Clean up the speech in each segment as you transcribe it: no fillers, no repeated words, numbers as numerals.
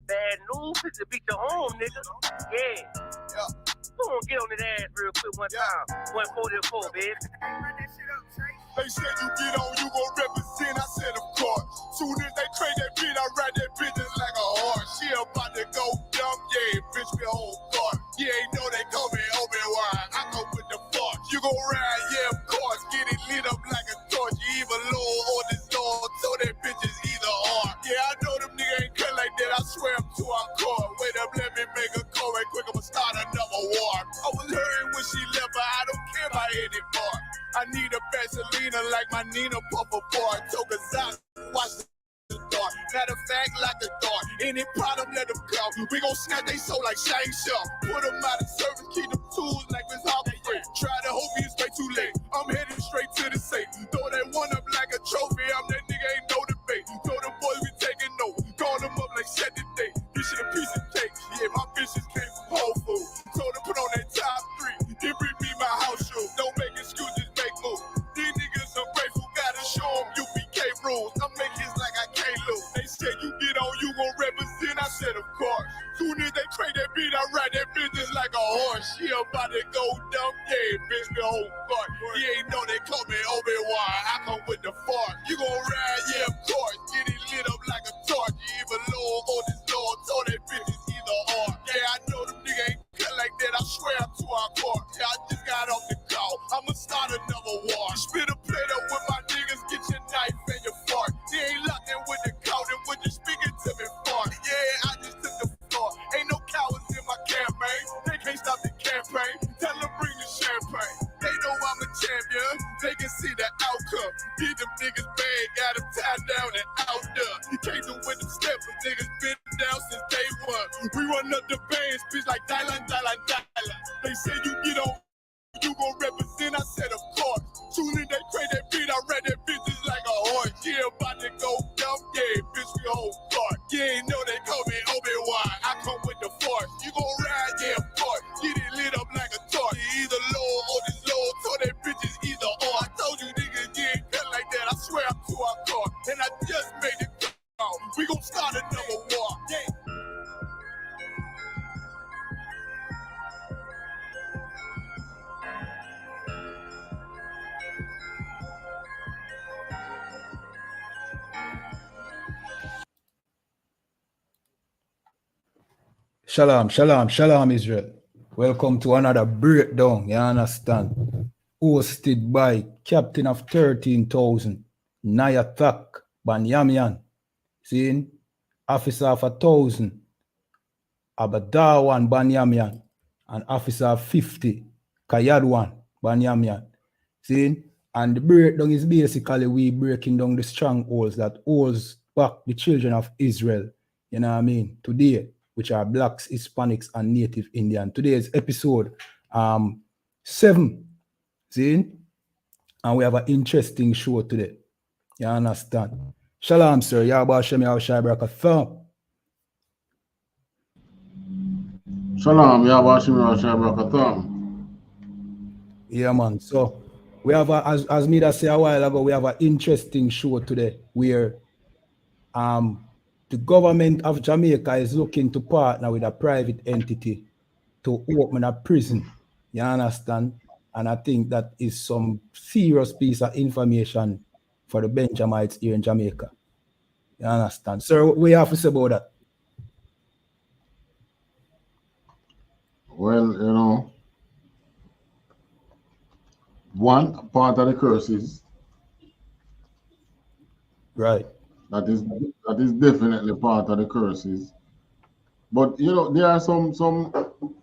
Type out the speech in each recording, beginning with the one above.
Bad news is to beat the home, nigga. Yeah. Who gonna get on that ass real quick one time? 144, baby. They said you get on, you gon' represent. I said, of course. Soon as they crank that beat, I ride that bitch just like a horse. She about to go dumb, yeah, bitch, me whole car. You ain't know they call me Obi-Wan. I go with the force. You gon' ride, yeah, of course. Get it lit up like a torch. You either low or this Lord, so that bitch is either or. Yeah, I know them niggas ain't cut like that. I swear I'm to our core. Wait up, let me make a call right quick. I'ma start another war. I was hurting when she left, but I don't care about anymore. I need a Vaseline like my Nina Puffer boy. Took a zap, watch the dart. Matter of fact, like a dart. Any problem, let them go. We gon' snap they soul like Shane Shaw. Put them out of service, keep them tools like Miss Harper Free. Try to hope it's way too late. I'm heading straight to the safe. Throw that one up like a trophy. I'm that nigga, ain't no debate. Told them boys we taking notes. Call them up like set the date. This shit a piece of cake. Yeah, my bitches came from Whole Foods. Told them put on that top 3. Then bring me my house shoes. Don't make excuses. These niggas ungrateful, gotta show them UPK rules. I'm making hits like I can't lose. They said you get on, you gon' represent. I said, of course. Soon as they crank that beat, I ride that bitch just like a horse. She about to go dumb, yeah, bitch, the whole part. You ain't know they call me Obi-Wan. I come with the force. You gon' ride, yeah, of course. Get it lit up like a torch. You either low or this Lord, so that bitch is either or. Yeah, I know them niggas ain't cut like that. I swear I'm to our core. Yeah, I just got off the call. I'ma start another war. Spit a plate up with my niggas, get your knife and your fork. They ain't locked in with the cow, then when you speaking to me fart. Yeah, I just took the floor. Ain't no cowards in my campaign. They can't stop the campaign. Tell them bring the champagne. They know I'm a champion. They can see the outcome. Get them niggas bad, got them tied down and out there. You can't do with them steps, them niggas been down since day one. We run up the bands, bitch like Dylan. They say you get on, you gon' represent. I said, of course. Soon as they crank that beat, I read that bitch just like a horse. Yeah, about to go dumb, yeah, bitch, we whole part. You ain't know they call me Obi-Wan. I come with the force. You gon' ride, yeah, of course. Get it lit up like a torch. You either low or this low, so that bitch is either or. I told you niggas, you ain't cut like that. I swear I'm to our core. And I just made it call. We gon' start another war. Yeah. Shalom, shalom, shalom, Israel. Welcome to another breakdown, you understand? Hosted by Captain of 13,000, Nayatak Banyamian. Seeing? Officer of 1,000, Abadawan Banyamian. And Officer of 50, Kayadwan Banyamian. Seeing? And the breakdown is basically we breaking down the strongholds that holds back the children of Israel. You know what I mean? Today, which are blacks, Hispanics, and Native Indian. Today's episode 7. See? And we have an interesting show today. You understand? Shalom, sir. Yahba Shem Yahushai Barakatham. Shalom, Yahba Shem Yahushai Barakatham. Yeah, man. So we have, as Mida said a while ago, we have an interesting show today where the government of Jamaica is looking to partner with a private entity to open a prison. You understand? And I think that is some serious piece of information for the Benjamites here in Jamaica. You understand? Sir, what do you have to say about that? Well, you know, one part of the curses. Right. That is definitely part of the curses. But you know, there are some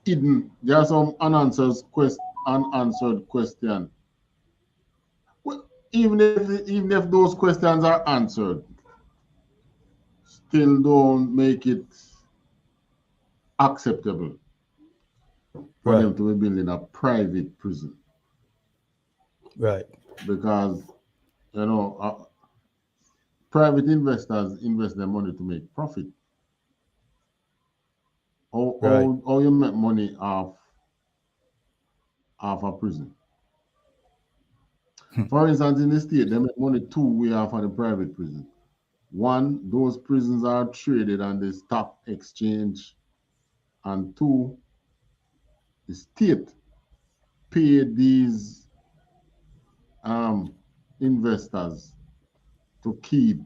hidden, there are some unanswered questions. Well, even if those questions are answered, still don't make it acceptable for them to be building a private prison. Right. Because you know, private investors invest their money to make profit. How you make money off a prison? For instance, in the state, they make money 2 ways off of the private prison. one, those prisons are traded on the stock exchange, and two, the state paid these investors to keep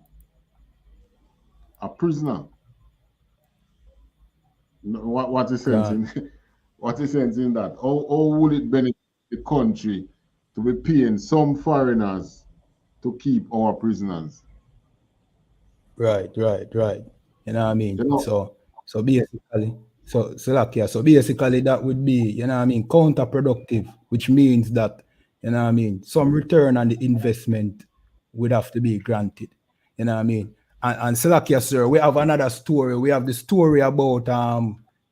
a prisoner. What is sense in what is sense in that? How would it benefit the country to be paying some foreigners to keep our prisoners? Right. You know what I mean? You know, So basically, so basically that would be, you know what I mean, counterproductive, which means that, you know what I mean, some return on the investment would have to be granted. You know what I mean? And Salakia, sir, we have another story. We have the story about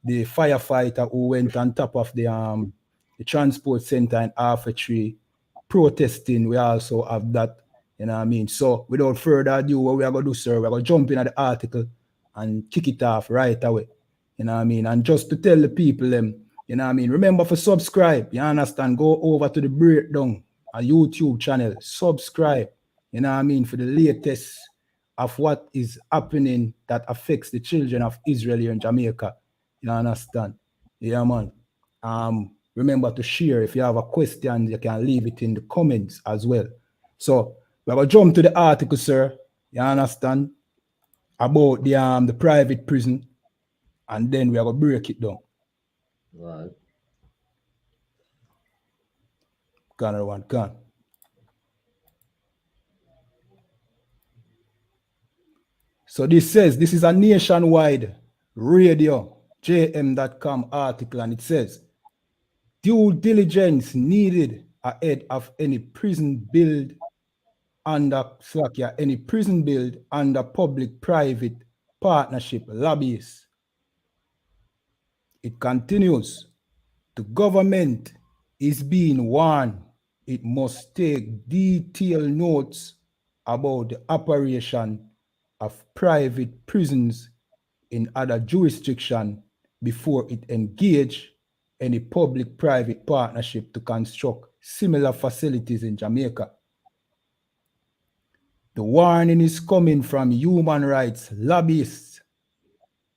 the firefighter who went on top of the transport center in Half a Tree protesting. We also have that. You know what I mean? So without further ado, what we are going to do, sir, we're going to jump in at the article and kick it off right away. You know what I mean? And just to tell the people, you know what I mean? Remember to subscribe. You understand? Go over to the Breakdown, a YouTube channel. Subscribe. You know what I mean? For the latest of what is happening that affects the children of Israel here in Jamaica. You understand? Yeah, man. Remember to share. If you have a question, you can leave it in the comments as well. So we're going to jump to the article, sir. You understand? About the private prison. And then we are going to break it down. right. Can. So this says, this is a nationwide radio, jm.com article, and it says, due diligence needed ahead of any prison build under public-private partnership lobbyists. It continues, the government is being warned it must take detailed notes about the operation of private prisons in other jurisdictions before it engage any public-private partnership to construct similar facilities in Jamaica. The warning is coming from human rights lobbyists.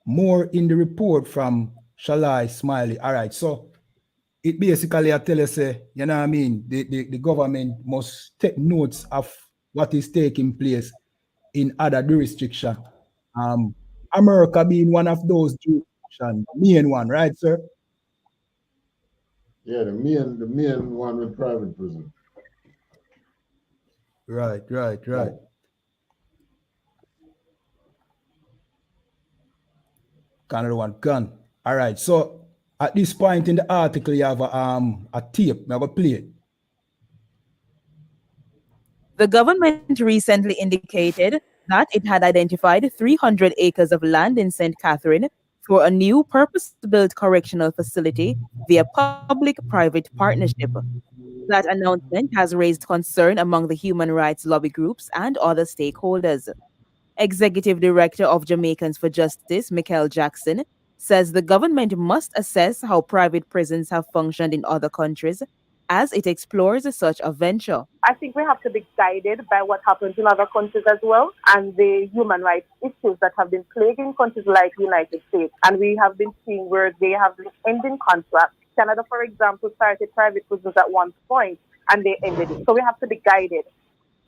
More in the report from Shaloy Smikle. All right, so it basically tell us, you know what I mean, the government must take notes of what is taking place in other jurisdictions. America being one of those jurisdictions, main one, right, sir? Yeah, the main one with private prison. Right. Another one, gun. All right, so at this point in the article, you have a tape. I'm going to play it. The government recently indicated that it had identified 300 acres of land in St. Catherine for a new purpose-built correctional facility via public-private partnership. That announcement has raised concern among the human rights lobby groups and other stakeholders. Executive Director of Jamaicans for Justice, Michael Jackson, says the government must assess how private prisons have functioned in other countries as it explores such a venture. I think we have to be guided by what happens in other countries as well, and the human rights issues that have been plaguing countries like the United States. And we have been seeing where they have been ending contracts. Canada, for example, started private prisons at one point, and they ended it. So we have to be guided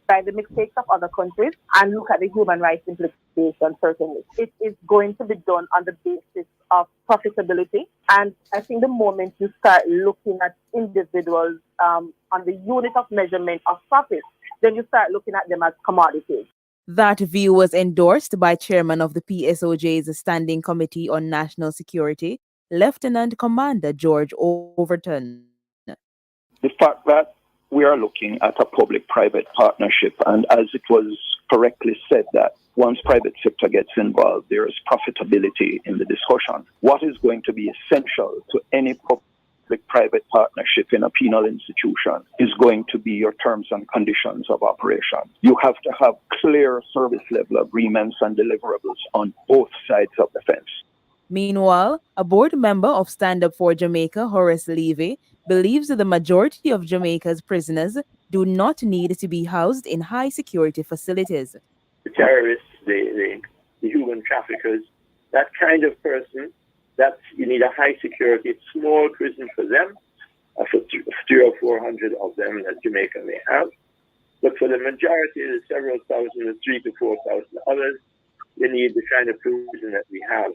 by the mistakes of other countries and look at the human rights implications, certainly. It is going to be done on the basis of profitability. And I think the moment you start looking at individuals on the unit of measurement of profit, then you start looking at them as commodities. That view was endorsed by Chairman of the PSOJ's Standing Committee on National Security, Lieutenant Commander George Overton. The fact that we are looking at a public-private partnership, and as it was correctly said, that once private sector gets involved, there is profitability in the discussion. What is going to be essential to any public-private partnership in a penal institution is going to be your terms and conditions of operation. You have to have clear service level agreements and deliverables on both sides of the fence. Meanwhile, a board member of Stand Up for Jamaica, Horace Levy, believes that the majority of Jamaica's prisoners do not need to be housed in high-security facilities. The terrorists the human traffickers, that kind of person, that you need a high security, small prison for them, for 300 or 400 of them that Jamaica may have. But for the majority, the several thousand, the 3,000 to 4,000 others, you need the kind of prison that we have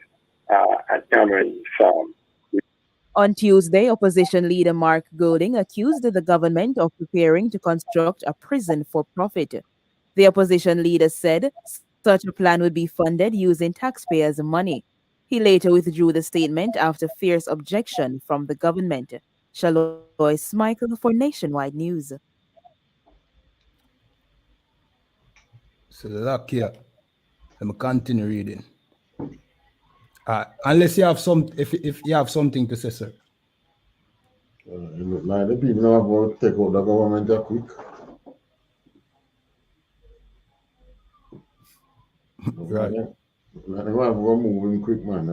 at Cameron Farm. On Tuesday, opposition leader Mark Golding accused the government of preparing to construct a prison for profit. The opposition leader said such a plan would be funded using taxpayers' money. He later withdrew the statement after fierce objection from the government. Shaloy Smikle for Nationwide News. So look here. Let me continue reading. Unless you have if you have something to say, sir. It look like the people are going to take out the government quick. Right. Like they have to move in quick, man.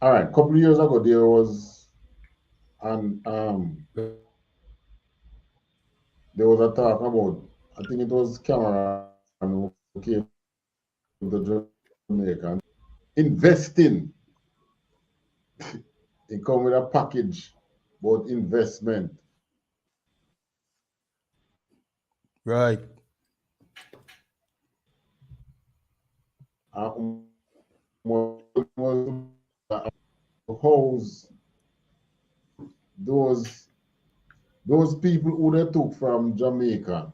All right, a couple of years ago, there was there was a talk about, I think it was Cameron who came to Jamaica, investing. It come with a package about investment. Right. House those people who they took from Jamaica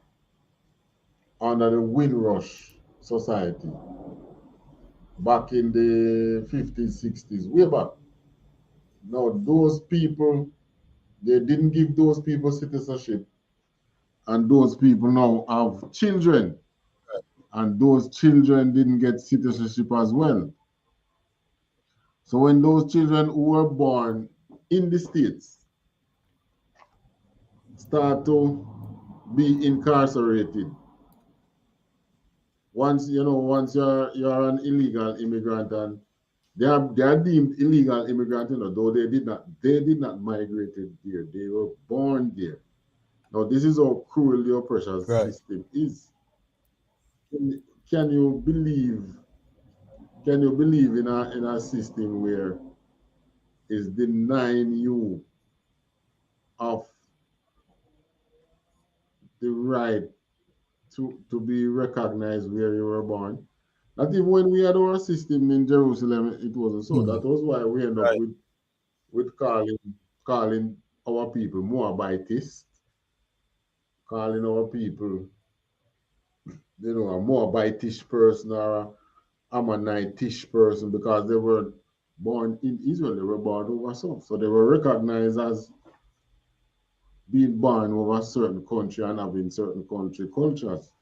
under the Windrush Society back in the 50s, 60s, way back. Now, those people, they didn't give those people citizenship, and those people now have children, and those children didn't get citizenship as well. So when those children who were born in the States start to be incarcerated, once you're an illegal immigrant, and they are deemed illegal immigrant, though they did not migrate there, they were born there. Now this is how cruel the oppression system is. Can you believe in a system where is denying you of the right to be recognized where you were born? Not even when we had our system in Jerusalem, it wasn't so. That was why we end up with calling our people Moabitists, calling our people, a Moabitish person or a Ammonitish person, because they were born in Israel, they were born over south. So they were recognized as being born over a certain country and having certain country cultures.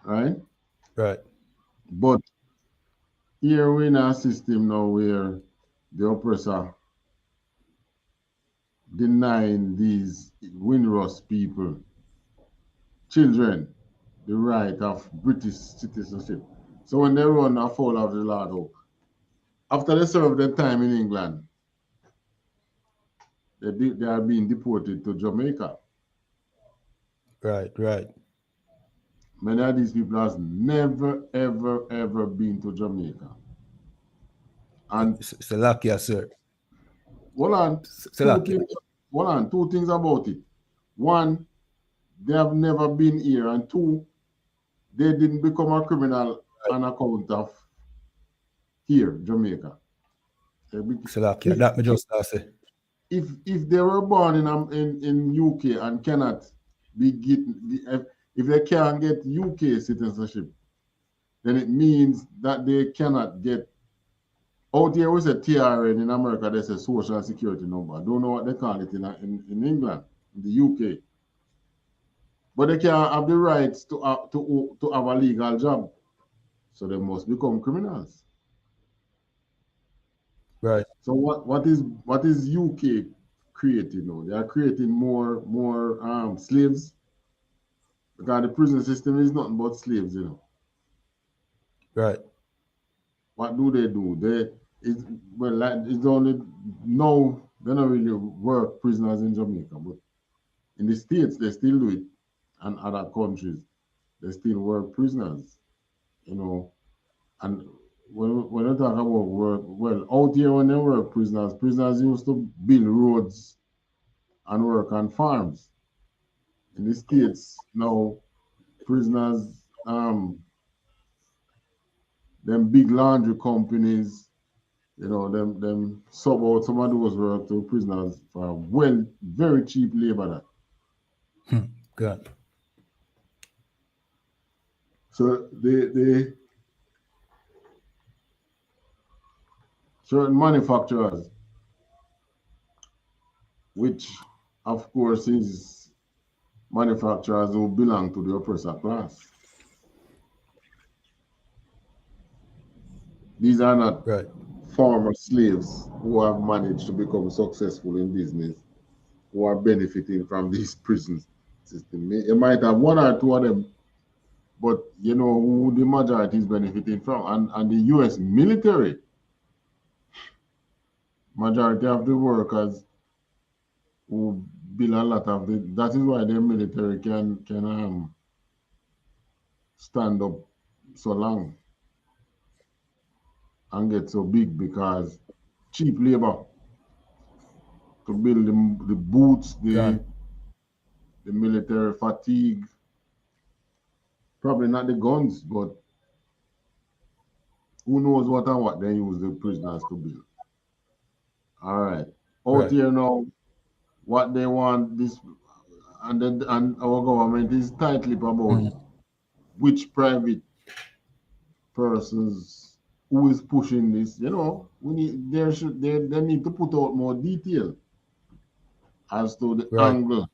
Right? Right. But here we're in a system now where the oppressor denying these Windrush people, children, the right of British citizenship. So when they run afoul of the Lord, after they serve their time in England, they are being deported to Jamaica. Right. Many of these people has never, ever been to Jamaica. And it's a lucky, sir. Hold on, two things about it. One, they have never been here, and two, they didn't become a criminal on account of here, Jamaica. It's a lucky. That me just say. If they were born in UK and cannot if they can't get UK citizenship, then it means that they cannot get. Out here, we say TRN in America, they say social security number. I don't know what they call it in England, in the UK. But they can't have the rights to have a legal job. So they must become criminals. Right. So what is UK creating now? They are creating more slaves, because the prison system is nothing but slaves, Right. What do? It's only no, they don't really work prisoners in Jamaica, but in the States they still do it, and other countries. they still work prisoners, you know. And when I talk about work, well, out here when they work prisoners used to build roads and work on farms. In the States now, prisoners, them big laundry companies, you know, them sub out some of those work to prisoners for very cheap labor. Good. So the certain manufacturers, which of course is manufacturers who belong to the oppressor class. These are not right. former slaves who have managed to become successful in business, who are benefiting from this prison system. You might have one or two of them, but you know who the majority is benefiting from. And the US military, majority of the workers who build a lot of that is why the military can stand up so long and get so big, because cheap labor to build the boots, the military fatigue, probably not the guns, but who knows what and what they use the prisoners to build. All right. Out here now, what they want this, and our government is tightly about which private persons who is pushing this. You know, they need to put out more detail as to the angle.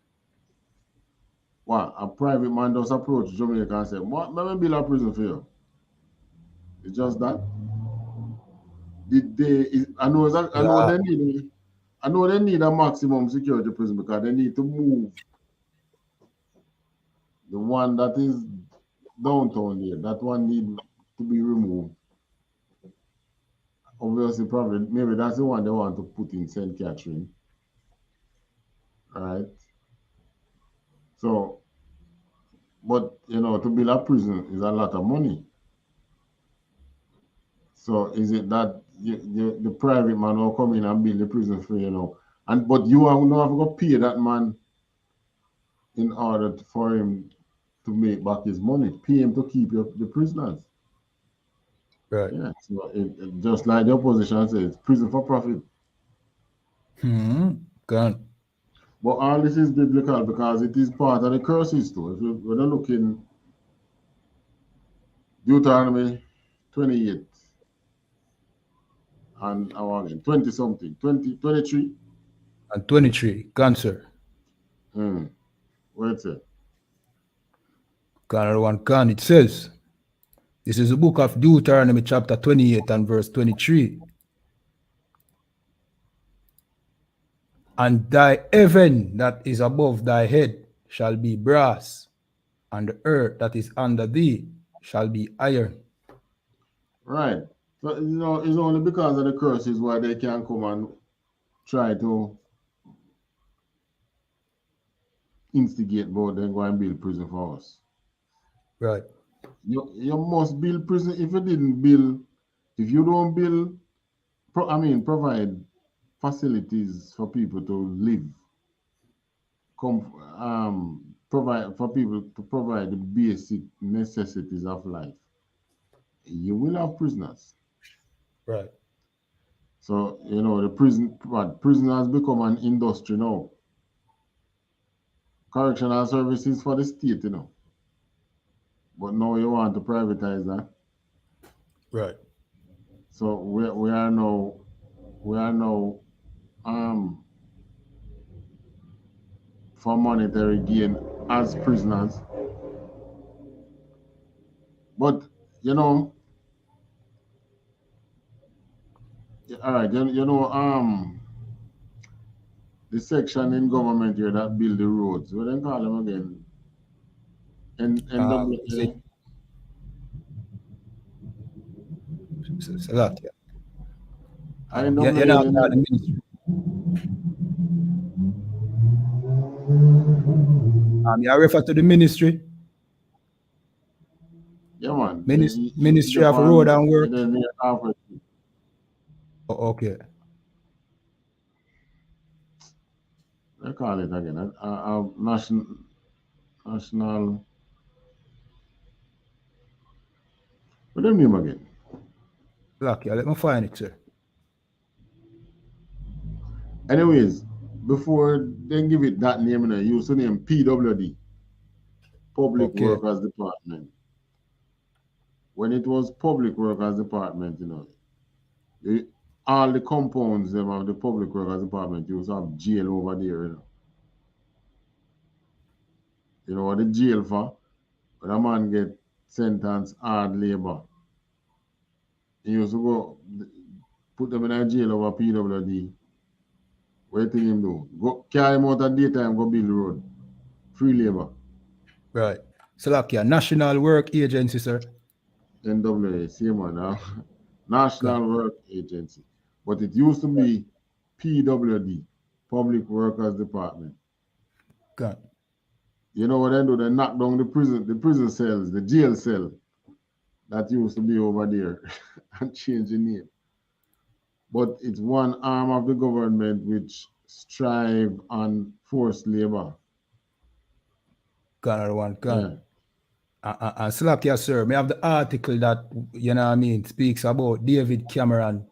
What a private man does approach Jamaica and say, "What? Let me build a prison for you." It's just that. I know they need a maximum security prison because they need to move the one that is downtown here. That one need to be removed. Obviously, probably maybe that's the one they want to put in St. Catherine. All right. So, but you know, to build a prison is a lot of money. So is it that the private man will come in and build the prison for you know, but you have to pay that man in order for him to make back his money, pay him to keep the prisoners. Right. Yeah. So just like the opposition says, prison for profit. Gone. But all this is biblical because it is part of the curses too. If you're looking Deuteronomy 28 and again 20 something, 23 and 23, cancer. Where it say? Can it says, this is the book of Deuteronomy chapter 28 and verse 23. And thy heaven that is above thy head shall be brass, and the earth that is under thee shall be iron. Right. So, you know, it's only because of the curses why they can come and try to instigate about them go and build prison for us. Right. You must build prison. If you don't build, provide facilities for people to live, provide for people to provide the basic necessities of life, you will have prisoners. Right. So, you know, prison has become an industry now. Correctional services for the state, you know. But now you want to privatize that. Right. So we are now for monetary gain as prisoners. But you know, all right, you know, the section in government here that build the roads, what they call them again? NWA. It's a lot, yeah. NWA. I refer to the ministry. Yeah, man. Ministry of Road and Work. Oh, okay. They call it again. National. What do you name again? Lucky, let me find it, sir. Anyways, before they give it that name, they used to name PWD, Public Workers Department. When it was Public Workers Department, all the compounds of the Public Workers Department used to have jail over there, You know what the jail for? When a man get sentenced hard labor, he used to go put them in a jail over PWD. What do you think him do? Go carry him out at daytime, go build the road. Free labor. Right. So like National Work Agency, sir. NWA, same one. National Work Agency. But it used to be PWD, Public Workers Department. God. You know what they do? They knock down the prison cells, the jail cell that used to be over there and change the name. But it's one arm of the government which strive on forced labor. Gun or one gun. Yeah. And Slakia, sir, may have the article that, speaks about David Cameron,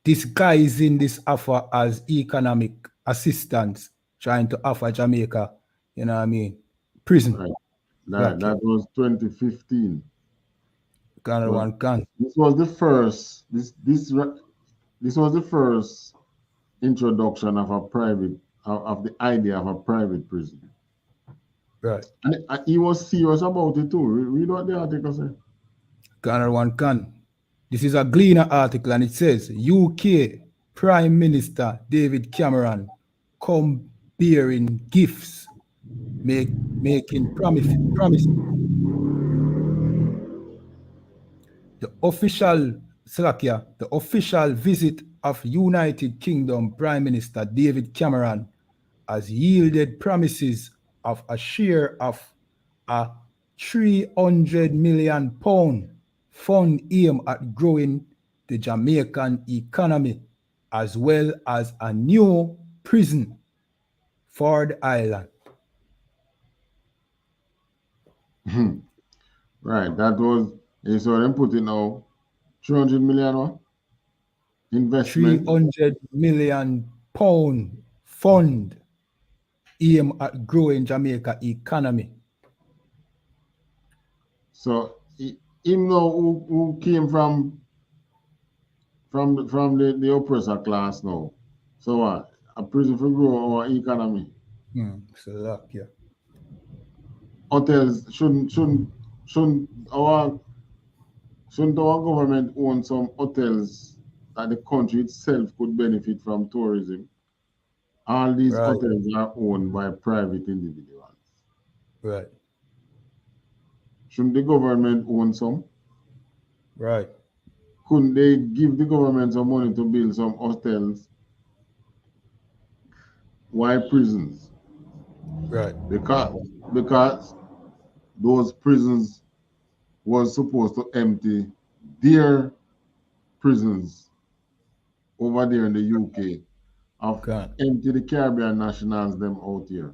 disguising this offer as economic assistance, trying to offer Jamaica, prison. Right. That was 2015. Gun or one gun. This was the first, this was the first introduction of of the idea of a private prison. Right. And he was serious about it too. Read what the article says. Gunner one can. This is a Gleaner article and it says UK Prime Minister David Cameron come bearing gifts, making promises. The official visit of United Kingdom Prime Minister David Cameron has yielded promises of a share of a £300 million fund aimed at growing the Jamaican economy, as well as a new prison for the island. Right, that was, so them put it now, 300 million investment. £300 million fund aimed at growing Jamaica economy. So him now who came from the oppressor class now. So what? A prison for grow our economy. So that, yeah. Hotels shouldn't our government own some hotels that the country itself could benefit from tourism? All these hotels are owned by private individuals. Right. Shouldn't the government own some? Right. Couldn't they give the government some money to build some hotels? Why prisons? Right. Because those prisons was supposed to empty their prisons over there in the UK empty the Caribbean nationals them out here.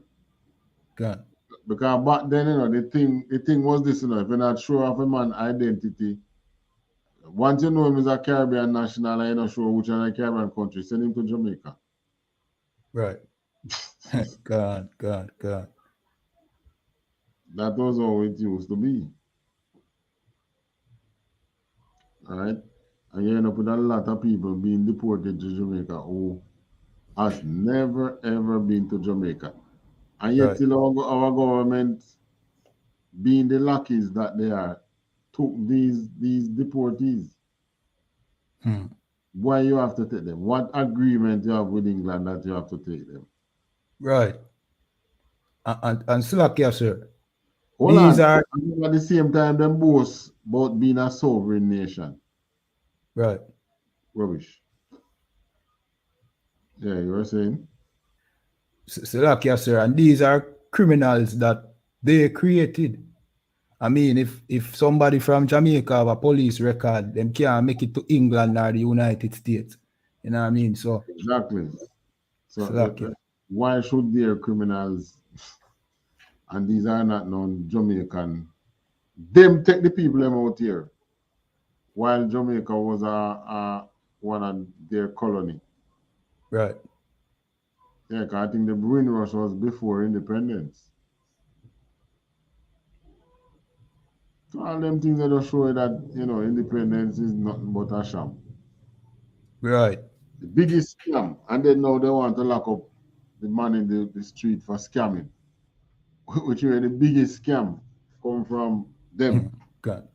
Because back then, the thing was this, if you're not sure of a man's identity, once you know him as a Caribbean national and you're not sure which other Caribbean country, send him to Jamaica. Right. God. That was how it used to be. All right? And you end up with a lot of people being deported to Jamaica who has never ever been to Jamaica. And yet till our government, being the luckies that they are, took these deportees. Why you have to take them? What agreement you have with England that you have to take them? Right. And Slakia, sir. These are at the same time them boast about being a sovereign nation. Right. Rubbish. Yeah, you were saying? Slakia, sir. And these are criminals that they created. I mean, if somebody from Jamaica have a police record, them can't make it to England or the United States. You know what I mean? So Exactly. So Slack, why should their criminals, and these are not non-Jamaican, them take the people them out here, while Jamaica was one of their colony. right. Yeah, 'cause I think the Bruin Rush was before independence. So all them things that just show you that, independence is nothing but a sham. Right. The biggest scam, and then now they want to lock up the man in the street for scamming, which is the biggest scam come from them. God.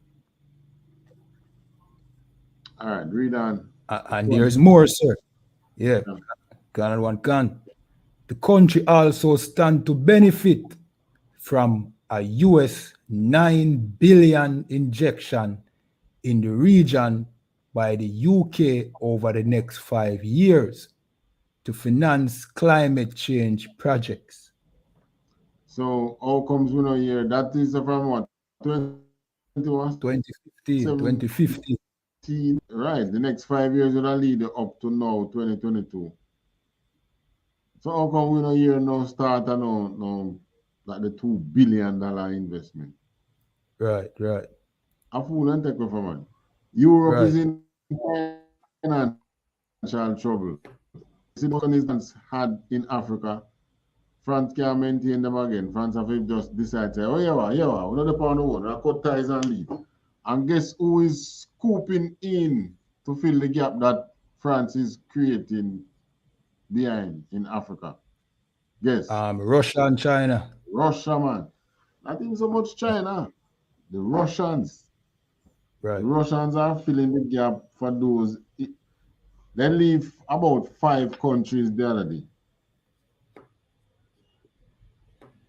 All right, read on. And there's more, sir. Yeah. Can one can. The country also stand to benefit from a US 9 billion injection in the region by the UK over the next 5 years to finance climate change projects. So how comes we not hear that is from what? 2015. Right, the next 5 years will lead up to now 2022. So how come we not hear no start no like the $2 billion investment? Right. A fool and take off, man. Europe is in financial trouble. Citizens had in Africa. France can't maintain them again. France have just decided, we're not the pound one, we'll cut ties and leave. And guess who is scooping in to fill the gap that France is creating behind in Africa? Guess. Russia and China. Russia, man. Not even so much China. The Russians. Right. The Russians are filling the gap for those. They leave about 5 countries the other day.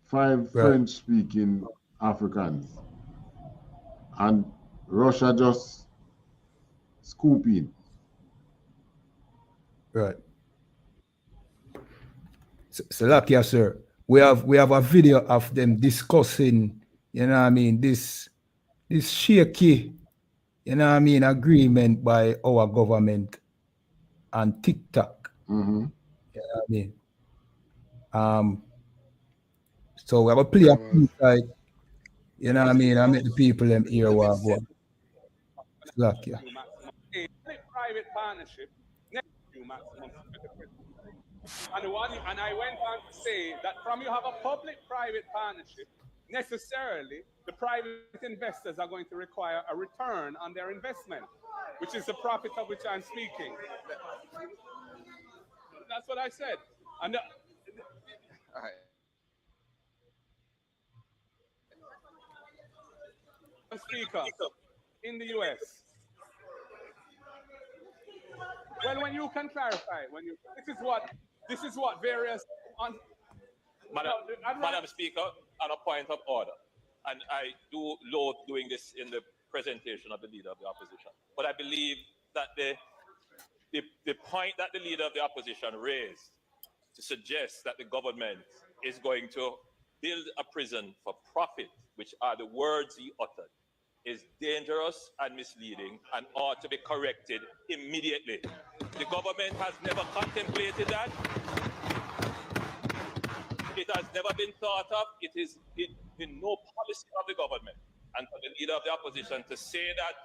5 French-speaking Africans. And Russia just scoop in. Right. So lucky, sir. We have a video of them discussing, you know what I mean, this shaky, you know what I mean, agreement by our government and TikTok. Mm-hmm. You know what I mean? So we have a play a piece, like, you know what I mean, I make the people them hear what I go. Lucky. A private partnership next to maximum security. And I went on to say that from you have a public-private partnership, necessarily the private investors are going to require a return on their investment, which is the profit of which I'm speaking. That's what I said. And all right. Speaker in the US. Well, when you can clarify, this is what various Madam Speaker, on a point of order, and I do loathe doing this in the presentation of the Leader of the Opposition, but I believe that the point that the Leader of the Opposition raised to suggest that the government is going to build a prison for profit, which are the words he uttered, is dangerous and misleading and ought to be corrected immediately. The government has never contemplated that. It has never been thought of. It is in no policy of the government. And for the Leader of the Opposition to say that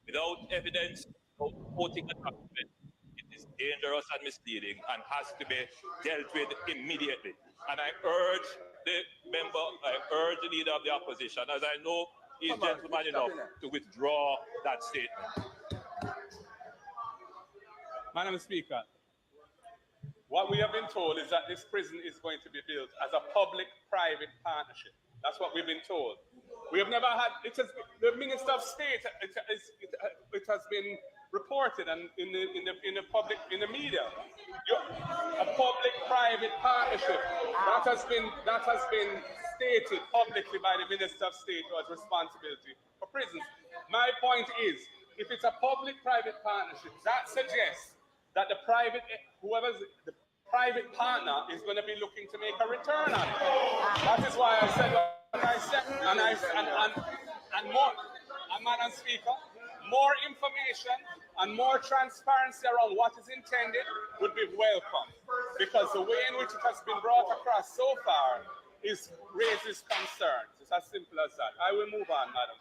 without evidence, without quoting a document, it is dangerous and misleading and has to be dealt with immediately. And I urge the Leader of the Opposition, as I know he's gentleman enough, to withdraw that statement. Madam Speaker, what we have been told is that this prison is going to be built as a public-private partnership. That's what we've been told. We have never had, the Minister of State, it has been reported and in the media. A public-private partnership. That has been stated publicly by the Minister of State who has responsibility for prisons. My point is, if it's a public-private partnership, that suggests that the private partner is going to be looking to make a return on it. That is why I said what I said, and Madam Speaker, more information and more transparency around what is intended would be welcome, because the way in which it has been brought across so far raises concerns. It's as simple as that. I will move on, Madam.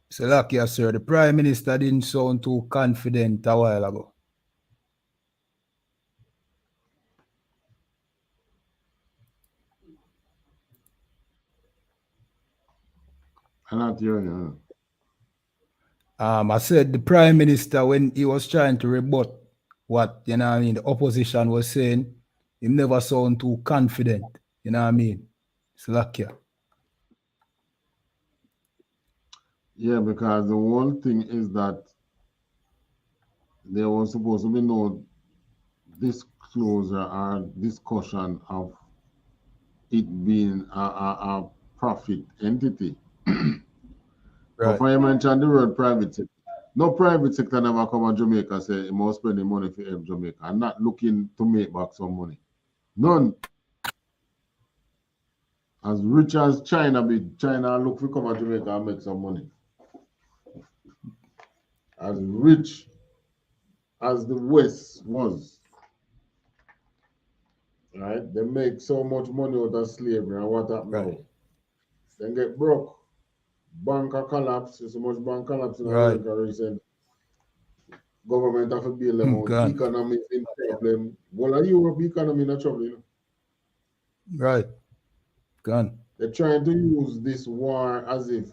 So, like you, sir, the Prime Minister didn't sound too confident a while ago. I'm not hearing you. I said the Prime Minister, when he was trying to rebut what, the opposition was saying, he never sound too confident. You know what I mean? It's like you. Yeah, because the whole thing is that there was supposed to be no disclosure or discussion of it being a profit entity. Right. Before you mention the word private sector, no private sector never come to Jamaica and say, he must spend the money for help Jamaica. I'm not looking to make back some money. None. As rich as China be, China look for come to Jamaica and make some money. As rich as the West was, right? They make so much money out of slavery, and what happened now? Then get broke. Bank collapse. So much bank collapse in America recently. Government have to bail them out. Economy in problem. Well, a Europe economy in trouble, you know. Right. Gone. They're trying to use this war as if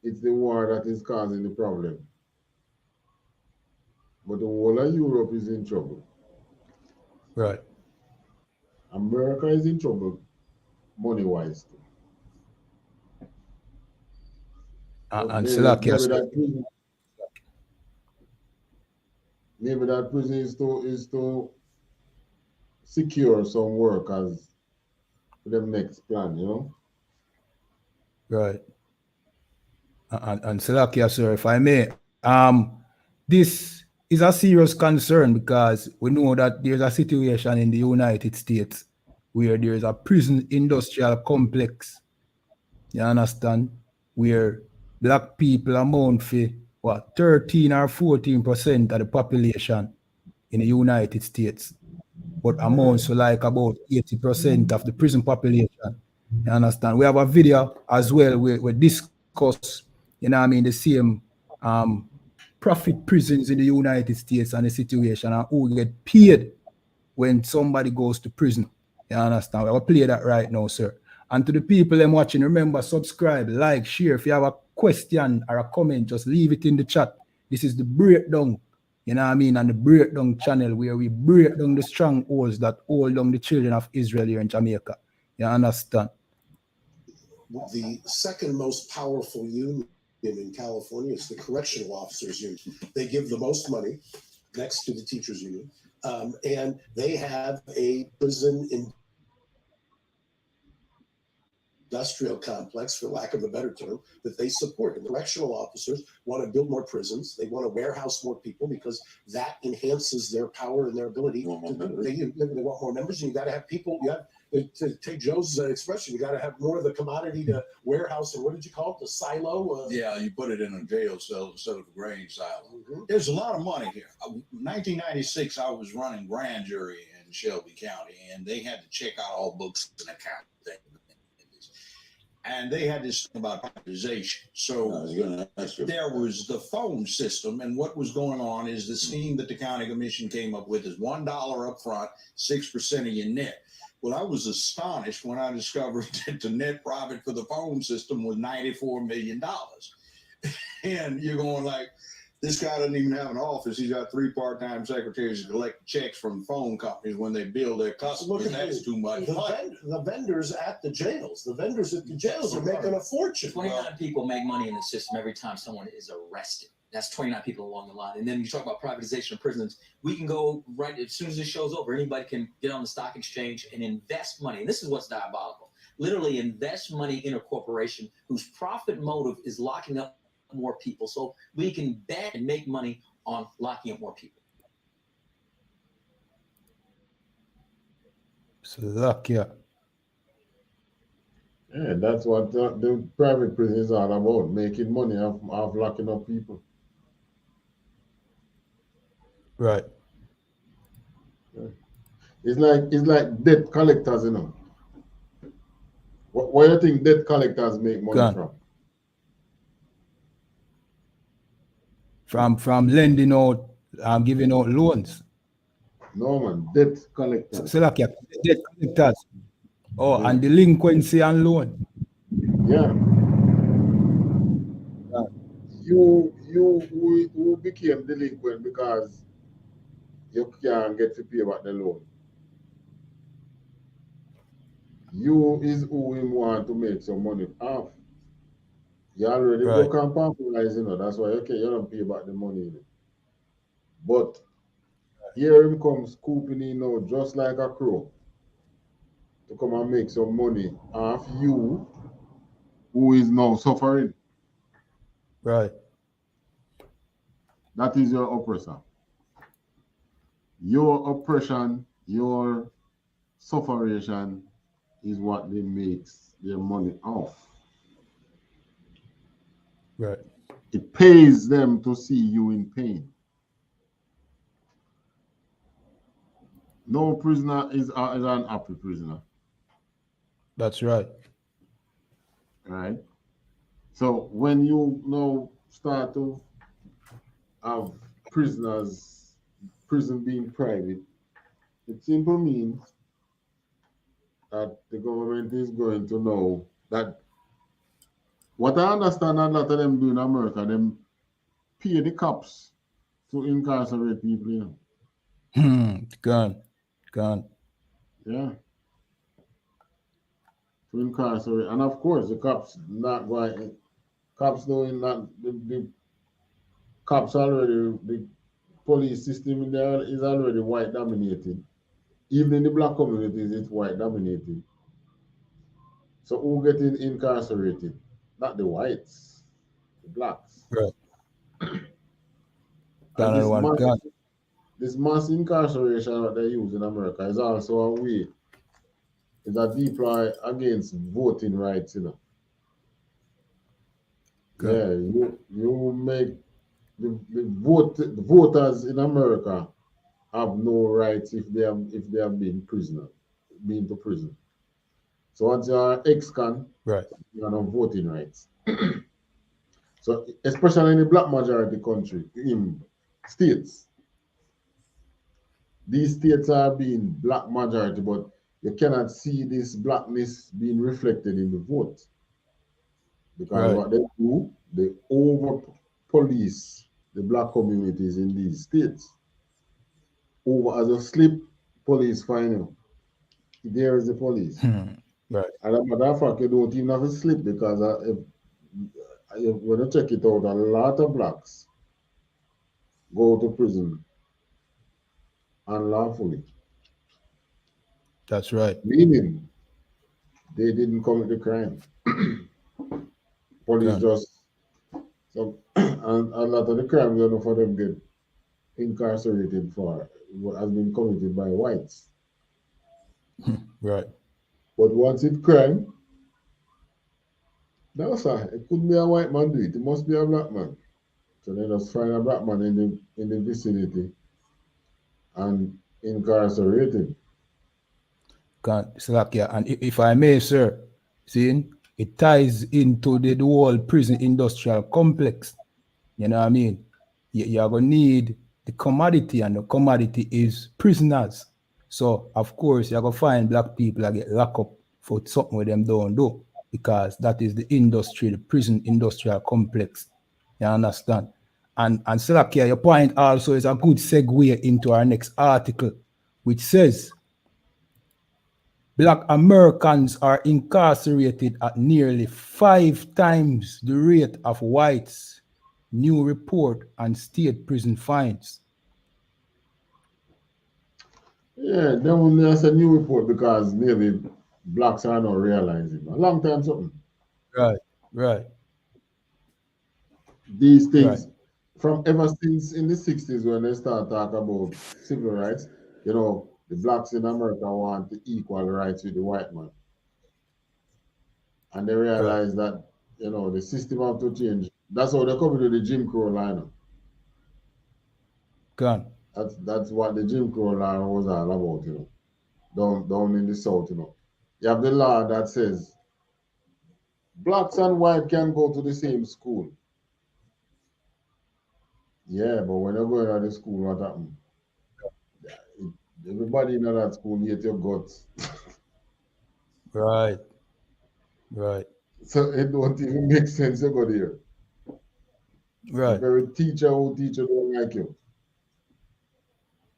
it's the war that is causing the problem. But the whole of Europe is in trouble. Right. America is in trouble, money-wise. And Salakia, maybe that prison is to secure some workers for the next plan, you know? Right. And Salakia, sir, if I may, this is a serious concern because we know that there's a situation in the United States where there's a prison industrial complex, you understand, where black people amount for, 13 or 14% of the population in the United States, but amounts to like about 80% of the prison population. You understand? We have a video as well where we discuss, the same profit prisons in the United States and the situation and who get paid when somebody goes to prison. You understand? We'll play that right now, sir. And to the people I'm watching, remember, subscribe, like, share. If you have a question or a comment, just leave it in the chat. This is the breakdown, and the breakdown channel where we break down the strongholds that hold down the children of Israel here in Jamaica. You understand? The second most powerful union in California is the correctional officers union. They give the most money next to the teachers union, and they have a prison industrial complex, for lack of a better term, that they support. And the correctional officers want to build more prisons. They want to warehouse more people because that enhances their power and their ability. They want more members, and you got to have people. You have to take Joe's expression. You got to have more of the commodity to warehouse. And what did you call it? The silo? Yeah, you put it in a jail cell instead of a grain silo. There's a lot of money here. 1996, I was running grand jury in Shelby County, and they had to check out all books and accounts. And they had this thing about privatization. So there was the phone system, and what was going on is the scheme that the county commission came up with is $1 up front, 6% of your net. Well, I was astonished when I discovered that the net profit for the phone system was $94 million. And you're going like, this guy doesn't even have an office. He's got 3 part-time secretaries to collect checks from phone companies when they bill their customers. That's too much. The vendors at the jails. The vendors at the jails are making a fortune. 29 people make money in the system every time someone is arrested. That's 29 people along the line. And then you talk about privatization of prisons. We can go right as soon as this show's over. Anybody can get on the stock exchange and invest money. And this is what's diabolical. Literally invest money in a corporation whose profit motive is locking up more people, so we can bet and make money on locking up more people. So luck, yeah. Yeah, that's what the private prison is all about, making money off locking up people. Right. Yeah. It's like debt collectors, you know. Where do you think debt collectors make money from? From lending out, giving out loans. No man, debt collectors. So like debt collectors. Oh, yeah. And delinquency and loan. Yeah. You who became delinquent because you can't get to pay back the loan. You is who him want to make some money off. You already broke and compromise, you know. That's why you don't pay back the money. You know. But here him comes scooping in now just like a crow to come and make some money off you who is now suffering. Right. That is your oppressor. Your oppression, your sufferation is what they makes their money off. Right. It pays them to see you in pain. No prisoner is an happy prisoner. That's right. Right. So when you now start to have prison being private, it simply means that the government is going to know that what I understand a lot of them do in America, them pay the cops to incarcerate people, you know. Gone. Yeah. To incarcerate. And of course the cops not going cops knowing that the cops already, the police system in there is already white dominated. Even in the black communities, it's white dominated. So who getting incarcerated? Not the whites, the blacks. Right. And this mass incarceration that they use in America is also a way, is a deploy against voting rights, you know. Good. Yeah, you make the voters in America have no rights if they have been to prison. So once you are ex-con, right, you have no voting rights. So especially in the black majority country, in states, these states are being black majority, but you cannot see this blackness being reflected in the vote. Because what they do, they over police the black communities in these states. Over as a slip, police find you. There is the police. Right. And as a matter of fact, you don't even have to slip because when you check it out, a lot of blacks go to prison unlawfully. That's right. Meaning they didn't commit the crime. Police just so and a lot of the crimes you know for them get incarcerated for what has been committed by whites. Right. But once it's crime, no sir, it couldn't be a white man do it. It must be a black man. So they just find a black man in the vicinity and incarcerate him. And if I may, sir, see, it ties into the whole prison industrial complex. You know what I mean? You're going to need the commodity, and the commodity is prisoners. So, of course, you're going to find black people that get locked up for something with them don't do, because that is the industry, the prison industrial complex. You understand? And Salakia, your point also is a good segue into our next article, which says, Black Americans are incarcerated at nearly 5 times the rate of whites. New report on state prison fines. Yeah, then only that's a new report because maybe blacks are not realizing. A long time something. Right. These things from ever since in the 60s when they start talking about civil rights, you know, the blacks in America want the equal rights with the white man. And they realize that, you know, the system have to change. That's how they come to the Jim Crow line. That's what the Jim Crow line was all about, you know, down in the South, you know. You have the law that says blacks and white can go to the same school. Yeah, but when you're going to the school, what happens? Everybody in that school hate your guts. Right. So it don't even make sense to go there. Right. The very teacher who teacher don't like you.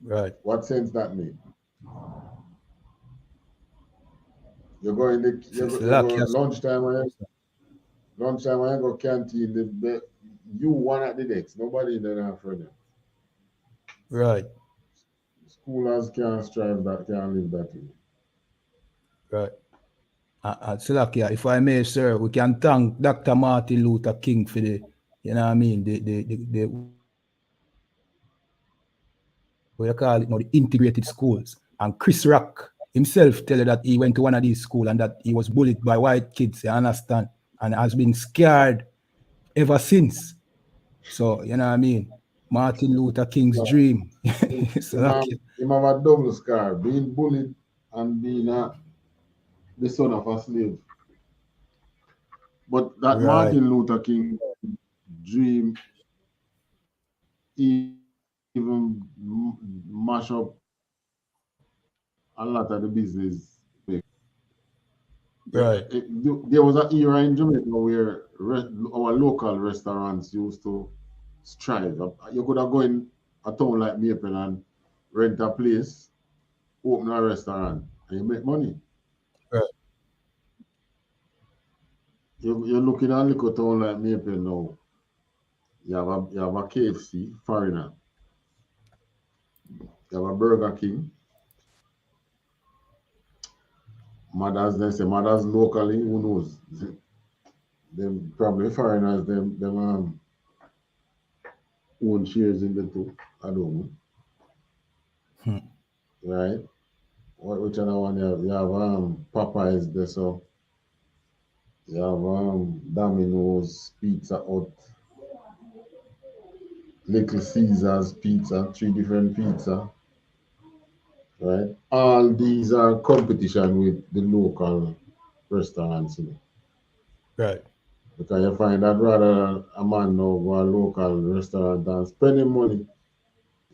Right. What sense that make? You go in the you go lunchtime when you go canteen, you one at the next. Nobody in there not friend. Right. Schoolers can't strive that, can't live that way. Right. Salakia, if I may, sir, we can thank Dr. Martin Luther King for the, you know what I mean, the what you call it now, the integrated schools. And Chris Rock himself tell you that he went to one of these schools and that he was bullied by white kids, you understand, and has been scared ever since. So, you know what I mean? Martin Luther King's dream. Him have a double scar, being bullied and being the son of a slave. But that Martin Luther King dream even mash up a lot of the business. Right. There was an era in Jamaica where our local restaurants used to strive. You could have gone in a town like Maple and rent a place, open a restaurant, and you make money. Right. You're looking at a little town like Maple now. You have a KFC, foreigner. You have a Burger King. Mothers, they say mothers locally, who knows? Them probably foreigners, them own shares in the two. I don't know. Right? Which other one you have? You have Popeyes there, so you have Domino's, Pizza Hut, Little Caesars Pizza, 3 different pizza. Right? All these are competition with the local restaurants. You know? Right. Because you find that rather a man now go a local restaurant and spending money.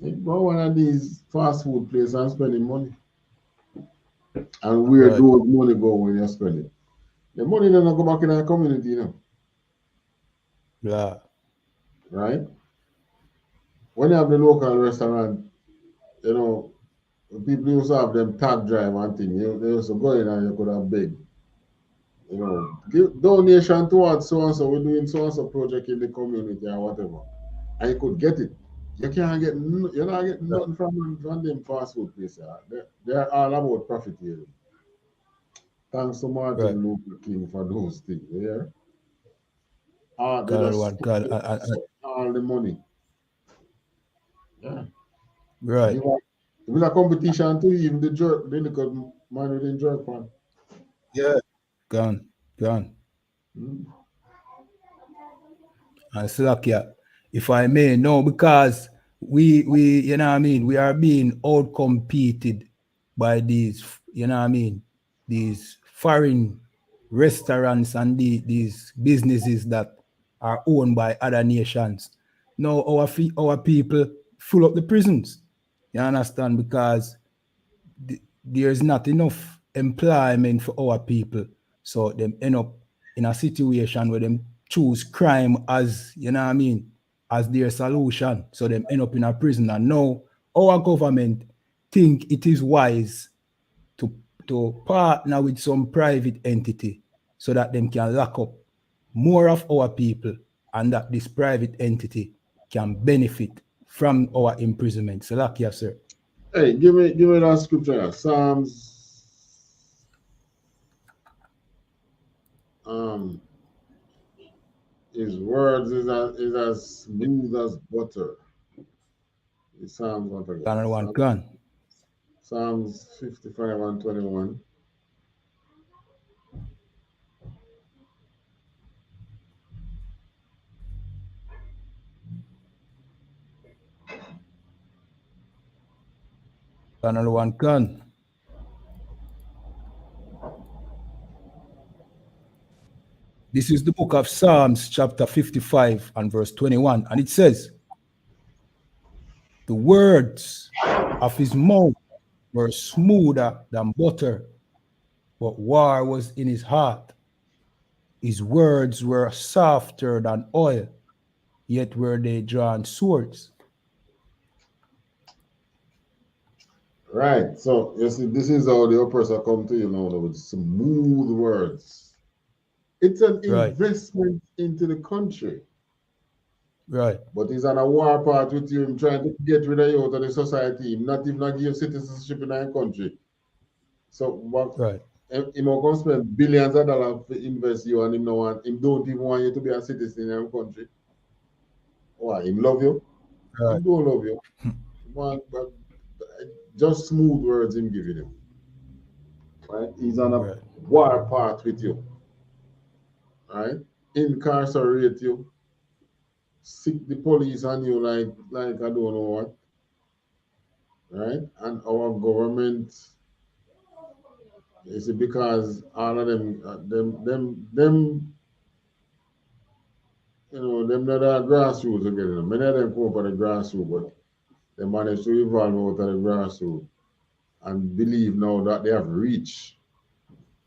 You go one of these fast food places and spending money. And where those money go when you spend it? The money doesn't go back in our community, you know. Yeah. Right? When you have the local restaurant, you know, people used to have them tag drive and thing. They used to go in and you could have beg. You know, give donation towards so and so. We're doing so and so project in the community or whatever. And you could get it. You can't get, you're not getting nothing from them fast food places. They're all about profit here. Thanks to Martin Luther King for those things. Yeah. They just all the money. Yeah. Right. With a competition too, even the jerk, they look at man with the jerk fan. Yeah. Gone. And Slakia, if I may, no, because we you know what I mean, we are being out-competed by these, you know what I mean, these foreign restaurants and these businesses that are owned by other nations. Now our people fill up the prisons. You understand? Because there's not enough employment for our people. So them end up in a situation where them choose crime as, you know what I mean, as their solution. So them end up in a prison. And now our government think it is wise to partner with some private entity so that them can lock up more of our people and that this private entity can benefit from our imprisonment. So like yes, sir. Hey, give me that scripture. Psalms. His words is as smooth as butter. It's Psalms what again? Psalms 55 and 21. Another one can. This is the book of Psalms, chapter 55 and verse 21. And it says, the words of his mouth were smoother than butter, but war was in his heart. His words were softer than oil, yet were they drawn swords. Right. So you see, this is how the oppressor come to you now with smooth words. It's an investment into the country. Right. But he's on a war part with you, him trying to get rid of you out of the society, him not even give citizenship in our country. So what him going to spend billions of dollars to invest you and him no want, him don't even want you to be a citizen in our country. Why? Him love you? Right. Him don't love you. But just smooth words him giving him. Right? He's on a war part with you. Right? Incarcerate you. Sick the police on you like I don't know what. Right? And our government, is it because all of them, you know, them that are grassroots again. Many of them come up on the grassroots, but they manage to evolve out of the grassroots and believe now that they have reached.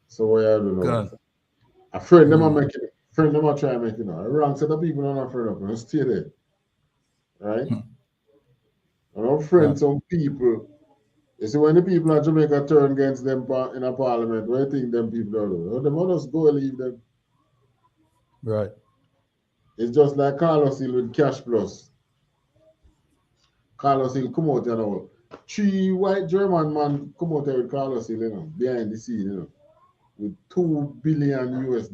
So what I don't know. A friend them are making it. Friend them are trying to make it now. A wrong set of people are not afraid of them. Stay there. Right? And our friends, some people, you see, when the people of Jamaica turn against them in a parliament, what do you think them people are doing? Them others go and leave them. Right. It's just like Carlos Hill with Cash Plus. Carlos Hill come out, you know. 3 white German man come out there with Carlos Hill, you know, behind the scene, you know, with $2 billion US.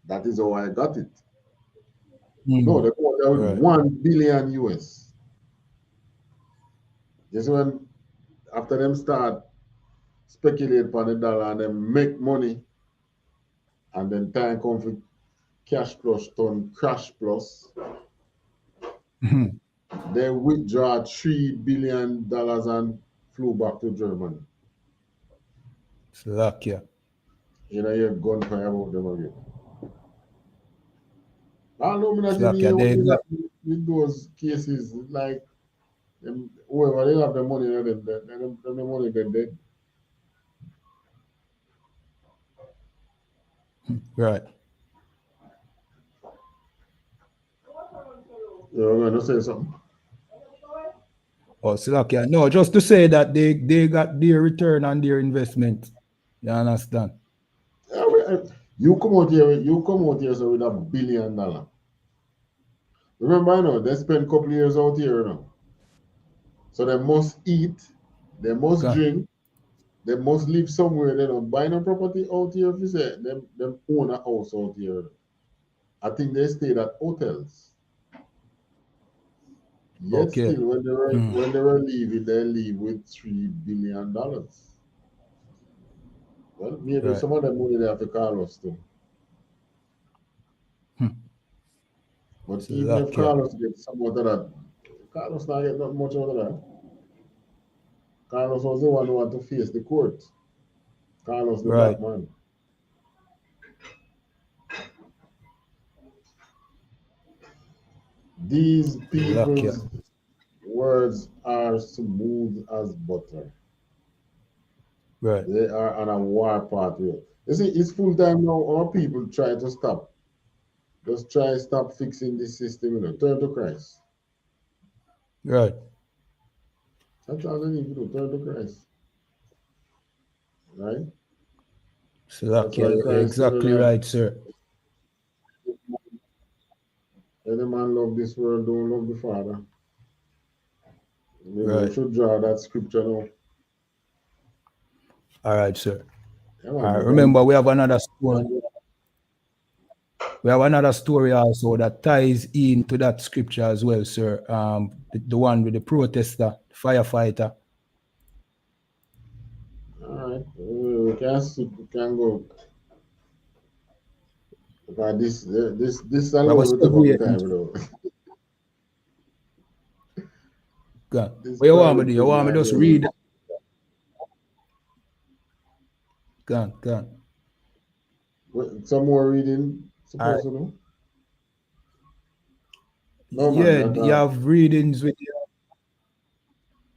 That is how I got it. No, they come out there with 1 billion US. Just when after them start speculate on the dollar and then make money, and then time come for Cash Plus turn Crash Plus. They withdraw $3 billion and flew back to Germany. Slovakia. You know, you're gunfire about them again. I know me not Slovakia, even with those cases, like whoever they have the money, the money they're dead. Right. You're going to say something? Oh, Slovakia. No, just to say that they got their return on their investment. You understand? You come out here so with $1 billion. Remember, I know they spend a couple of years out here now. So they must eat, they must drink, they must live somewhere. They don't buy no property out here. If you say them own a house out here. I think they stayed at hotels. Yet still, when they were leaving, they leave with $3 billion. Well, maybe some of them money they have to call us too. But even if Carlos gets some out of that, Carlos not get that much out of that. Carlos was the one who had to face the court. Carlos the black man. These people's words are smooth as butter. Right. They are on a war path here. You see, it's full time now. Our people try to stop. Just try to stop fixing this system, you know. Turn to Christ. Right. That's all they need to do. Turn to Christ. Right? Slovakia, exactly right, sir. Any man love this world, don't love the Father. We should draw that scripture now. All right, sir. Remember, we have another story. We have another story also that ties into that scripture as well, sir. The one with the protester, the firefighter. All right, we can go. Because this alone will take up the time, though. What you want me to do? You want me to just read? Go on. Some more reading supposed to know? No, Yeah, man, you have readings with you.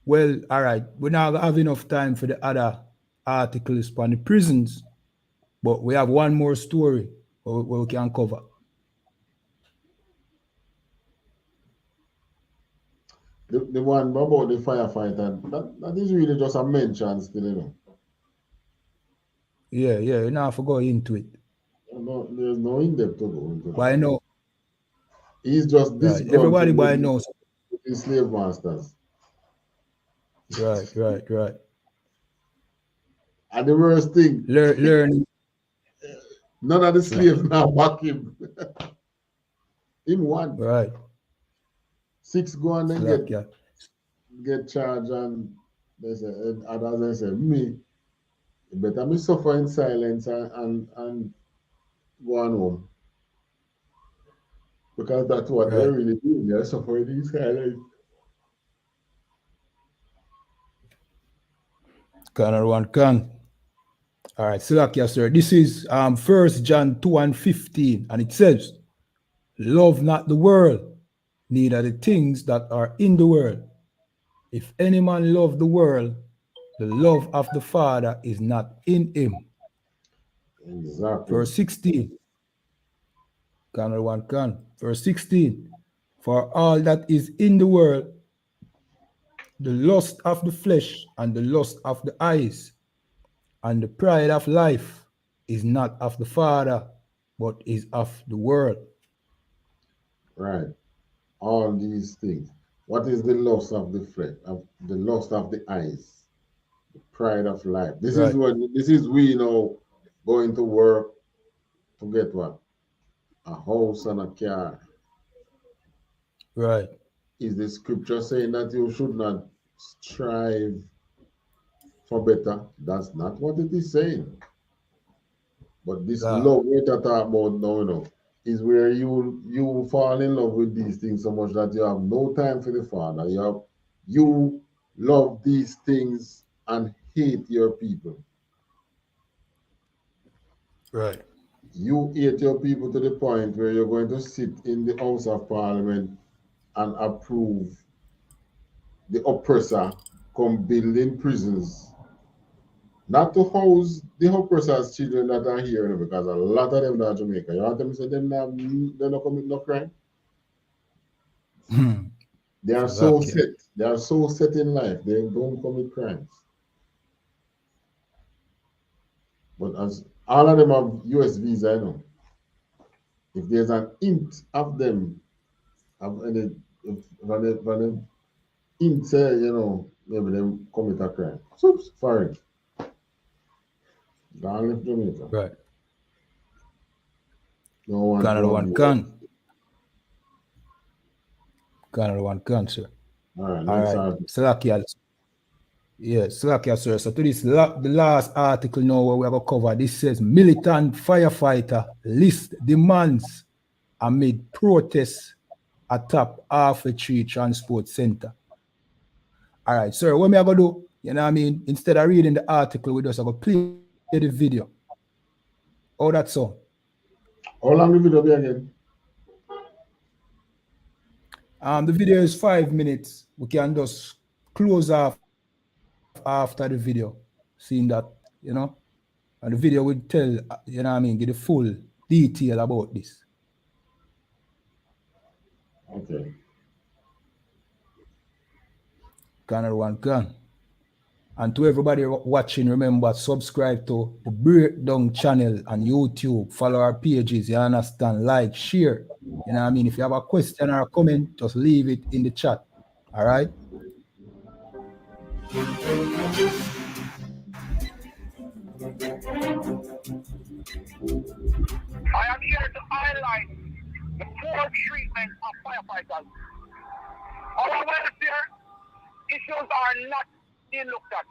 Well, all right. We now have enough time for the other articles on the prisons, but we have one more story where we can cover. The one about the firefighter, that is really just a mention still, you know. Yeah, you now have to go into it. No, there's no in-depth to go into. But I know. He's just right. Everybody by knows. His slave masters. Right. And the worst thing, learning. None of the slaves now back him. Him one. Right. 6 go and then get charged, and they say, and others they say, me, better me suffer in silence and go on home. Because that's what they're really doing. They're suffering in silence. Can. All right, Salakia, sir. This is 1 John 2:15, and it says, love not the world, neither the things that are in the world. If any man love the world, the love of the Father is not in him. Exactly. Verse 16. Verse 16. For all that is in the world, the lust of the flesh and the lust of the eyes and the pride of life is not of the Father, but is of the world. Right. All these things. What is the lust of the flesh, of the lust of the eyes, the pride of life? This is we know going to work to get what? A house and a car. Right. Is the scripture saying that you should not strive for better? That's not what it is saying. But this love we're talking about now, you know, is where you fall in love with these things so much that you have no time for the Father. You love these things and hate your people. Right. You hate your people to the point where you're going to sit in the House of Parliament and approve the oppressor come building prisons. Not to house the oppressors' children that are here, because a lot of them are Jamaica. You want them to say they're not commit no crime? They are so set. They are so set in life. They don't commit crimes. But as all of them have US visa, you know, if there's an hint of them, of any, hint say, you know, maybe they commit a crime. Oops, foreign. Gone left Jamaica. Right. No one. Canada one can, sir. All right. Salakia. Yeah, Salakia, sir. So to this, the last article now where we have a cover, this says militant firefighter list demands amid protests atop half a tree transport center. All right, sir, what me I gonna do? You know what I mean? Instead of reading the article, we just gonna play the video. Oh, that's all. How long the video be again? The video is 5 minutes. We can just close off after the video, seeing that, you know, and the video will tell, you know what I mean, get the full detail about this. Okay. Canada one can. And to everybody watching, remember, subscribe to the Breakdown channel on YouTube. Follow our pages, you understand? Like, share. You know what I mean? If you have a question or a comment, just leave it in the chat. All right? I am here to highlight the poor treatment of firefighters. Our welfare issues are not being looked at.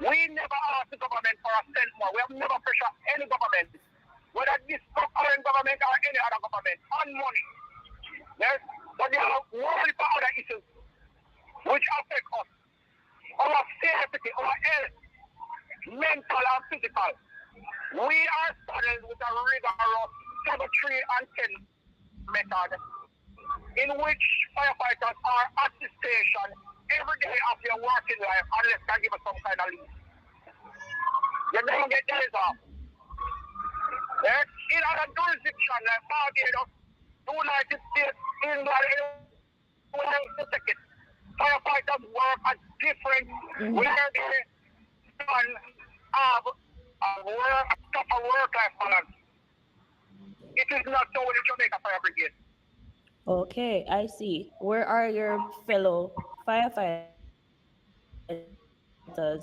We never asked the government for a cent more. We have never pressured any government, whether this current government or any other government, on money. Yes? But there are world other issues which affect our safety, our health, mental and physical. We are saddled with a rigorous 7, 3, and 10 method in which firefighters are at the station every day of your working life unless they give us some kind of leave. You don't get days off. In other jurisdictions like Barbados, United States, England, firefighters work at different where they have a proper work-life balance. It is not so with the Jamaica Fire Brigade. Okay, I see. Where are your fellow firefighters?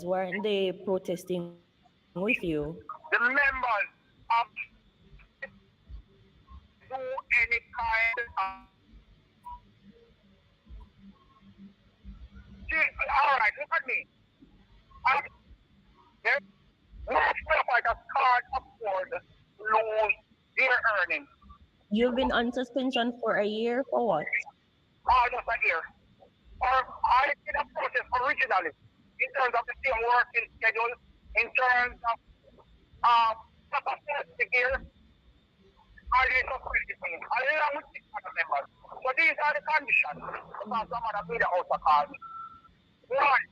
Weren't they protesting with you? The members of do any kind of all right, look at me. Most firefighters can't afford to lose their earnings. You've been on suspension for a year for what? Almost a year. I did a protest originally in terms of the same working schedule, in terms of the gear, I did suspend me along with 6 other members. So these are the conditions because some of the media also called me. One,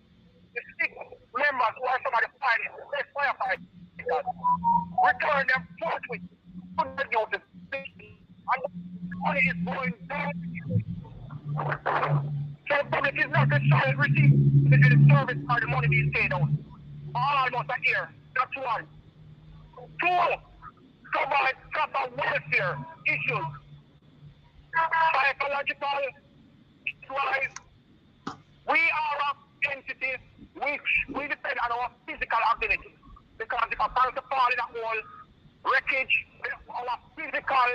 the 6 members who are some of the finest, the best firefighters, return them forthwith to the duty. And the money is going down. So the public is not necessarily receiving any service for the money being paid out. Almost a year. That's one. 2, provide proper welfare issues. Psychological rise. We are an entity which we depend on our physical ability. Because if a person falls in a hole, wreckage, our physical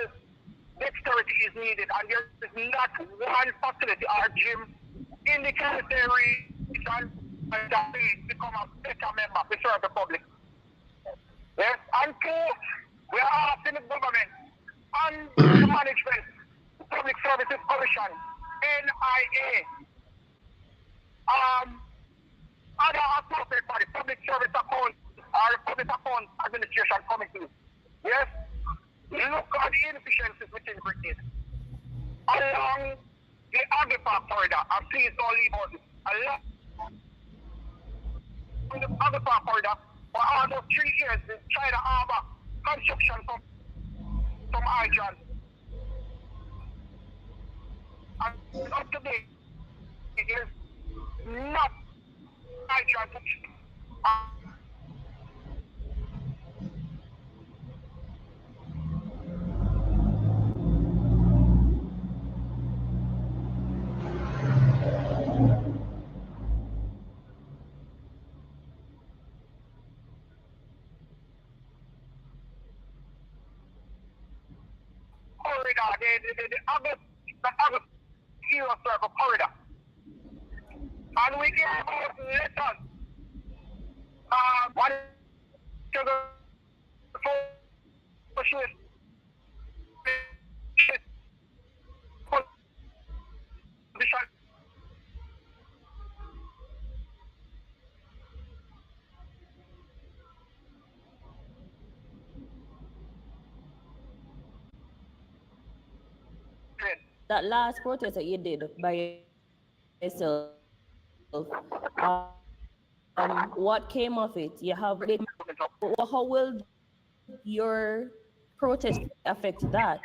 dexterity is needed, and there is not one facility or gym in the Caribbean region that we become a better member to serve the public. Yes, and 2, we are asking the government and the management, Public Services Commission, NIA, other appropriate body, Public Service Account or Public Account Administration Committee. Yes, look at the inefficiencies within Brigade. Along the Agrippa corridor, and please don't leave out this. Along the Agrippa corridor, for almost 3 years, the China Harbor construction from hydrant. And up to date, it is not hydrant. Corridor, the other hero circle corridor. And we gave out letters. One to the socialist. That last protest that you did by yourself, what came of it? You have, how will your protest affect that?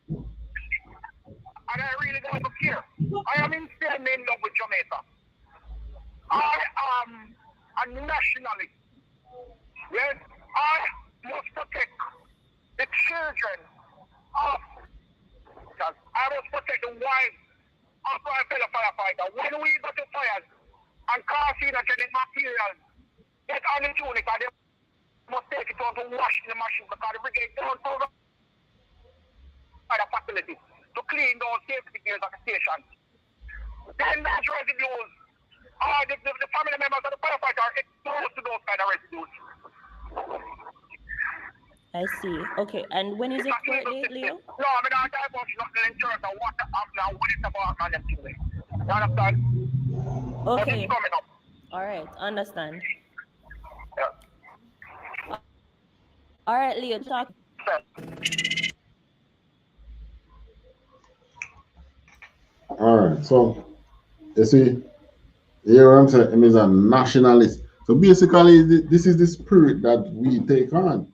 And I really don't care. I am insanely in love with Jamaica. I am a nationalist. Yes, I must protect the children of, I must protect the wives of my fellow firefighters. When we go to fires and caffeine and getting materials, get on the tunic and they must take it on to wash in the machine because the brigade don't provide a facility to clean those safety gears at the station. Then those residues, the family members of the firefighter are exposed to those kind of residues. I see. Okay, and when is the court date, Leo? No, I mean, I don't want nothing in terms of what happened now, what is about and them things. You understand? Okay. But it's coming up. All right, understand. Yeah. All right, Leo, talk. All right, so you see, here I'm saying him is a nationalist. So basically, this is the spirit that we take on,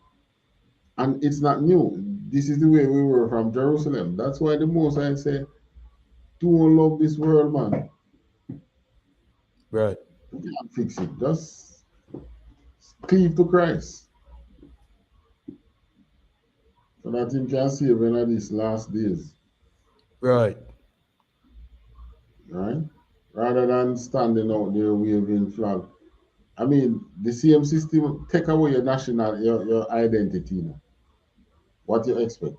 and it's not new. This is the way we were from Jerusalem. That's why the most I say, don't love this world, man. Right. You can't fix it. Just cleave to Christ, so that Him can save in these last days. Right. Right? Rather than standing out there waving flag. I mean, the same system take away your national, your identity. Now. What you expect?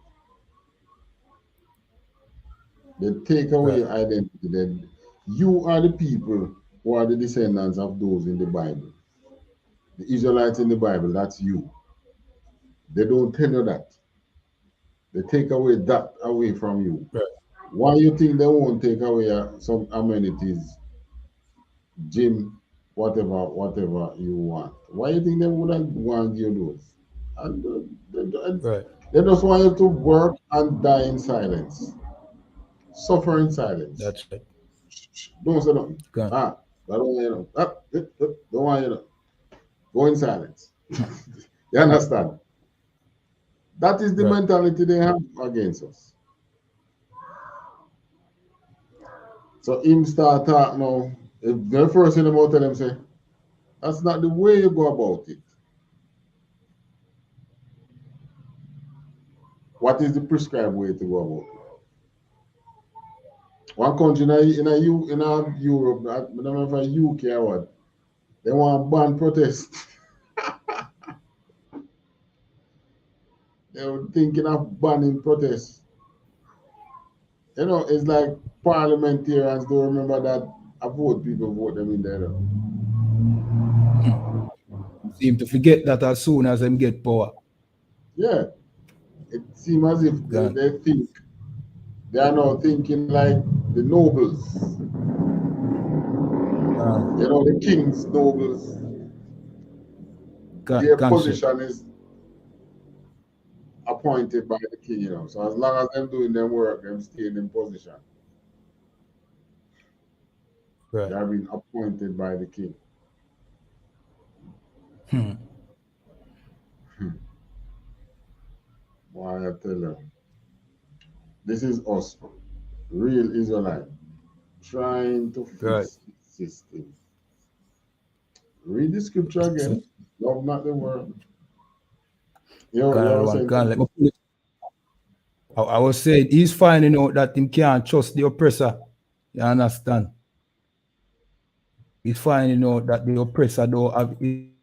They take away your identity. Then you are the people who are the descendants of those in the Bible. The Israelites in the Bible, that's you. They don't tell you that. They take away that away from you. Right. Why you think they won't take away some amenities, gym, whatever you want? Why you think they wouldn't want you those? And they just want you to work and die in silence, suffer in silence. That's it. Don't say nothing. Gone. I don't want you know. Don't want you know. Go in silence. You understand? That is the mentality they have against us. So him start talk now. If the first thing about tell them say, that's not the way you go about it. What is the prescribed way to go about it? One country in Europe, I don't know if a UK or what, they want to ban protest. They were thinking of banning protests. You know, it's like parliamentarians don't remember that people vote them in there. Seem to forget that as soon as them get power. Yeah. It seems as if they think they are now thinking like the nobles. You know, the king's nobles. Their position is appointed by the king, you know. So as long as them doing their work, them staying in position. Right. They are being appointed by the king. Why I tell you, this is us, real Israelite, trying to fix the system. Read the scripture again. Love not the world. I was saying he's finding out that he can't trust the oppressor. You understand? He's finding out that the oppressor don't have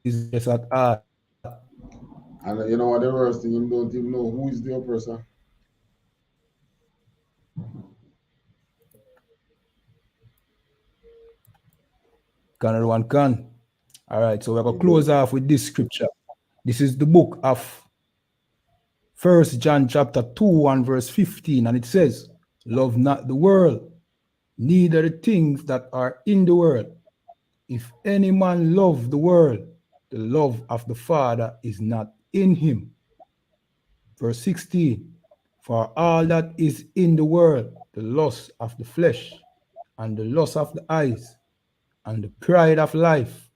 his best at heart. And you know what the worst thing, him don't even know who is the oppressor. Another one can. All right, so we're going to close off with this scripture. This is the book of 1 John chapter 2 and verse 15, and it says, love not the world, neither the things that are in the world. If any man love the world, the love of the Father is not in him. Verse 16, for all that is in the world, the lust of the flesh, and the lust of the eyes, and the pride of life,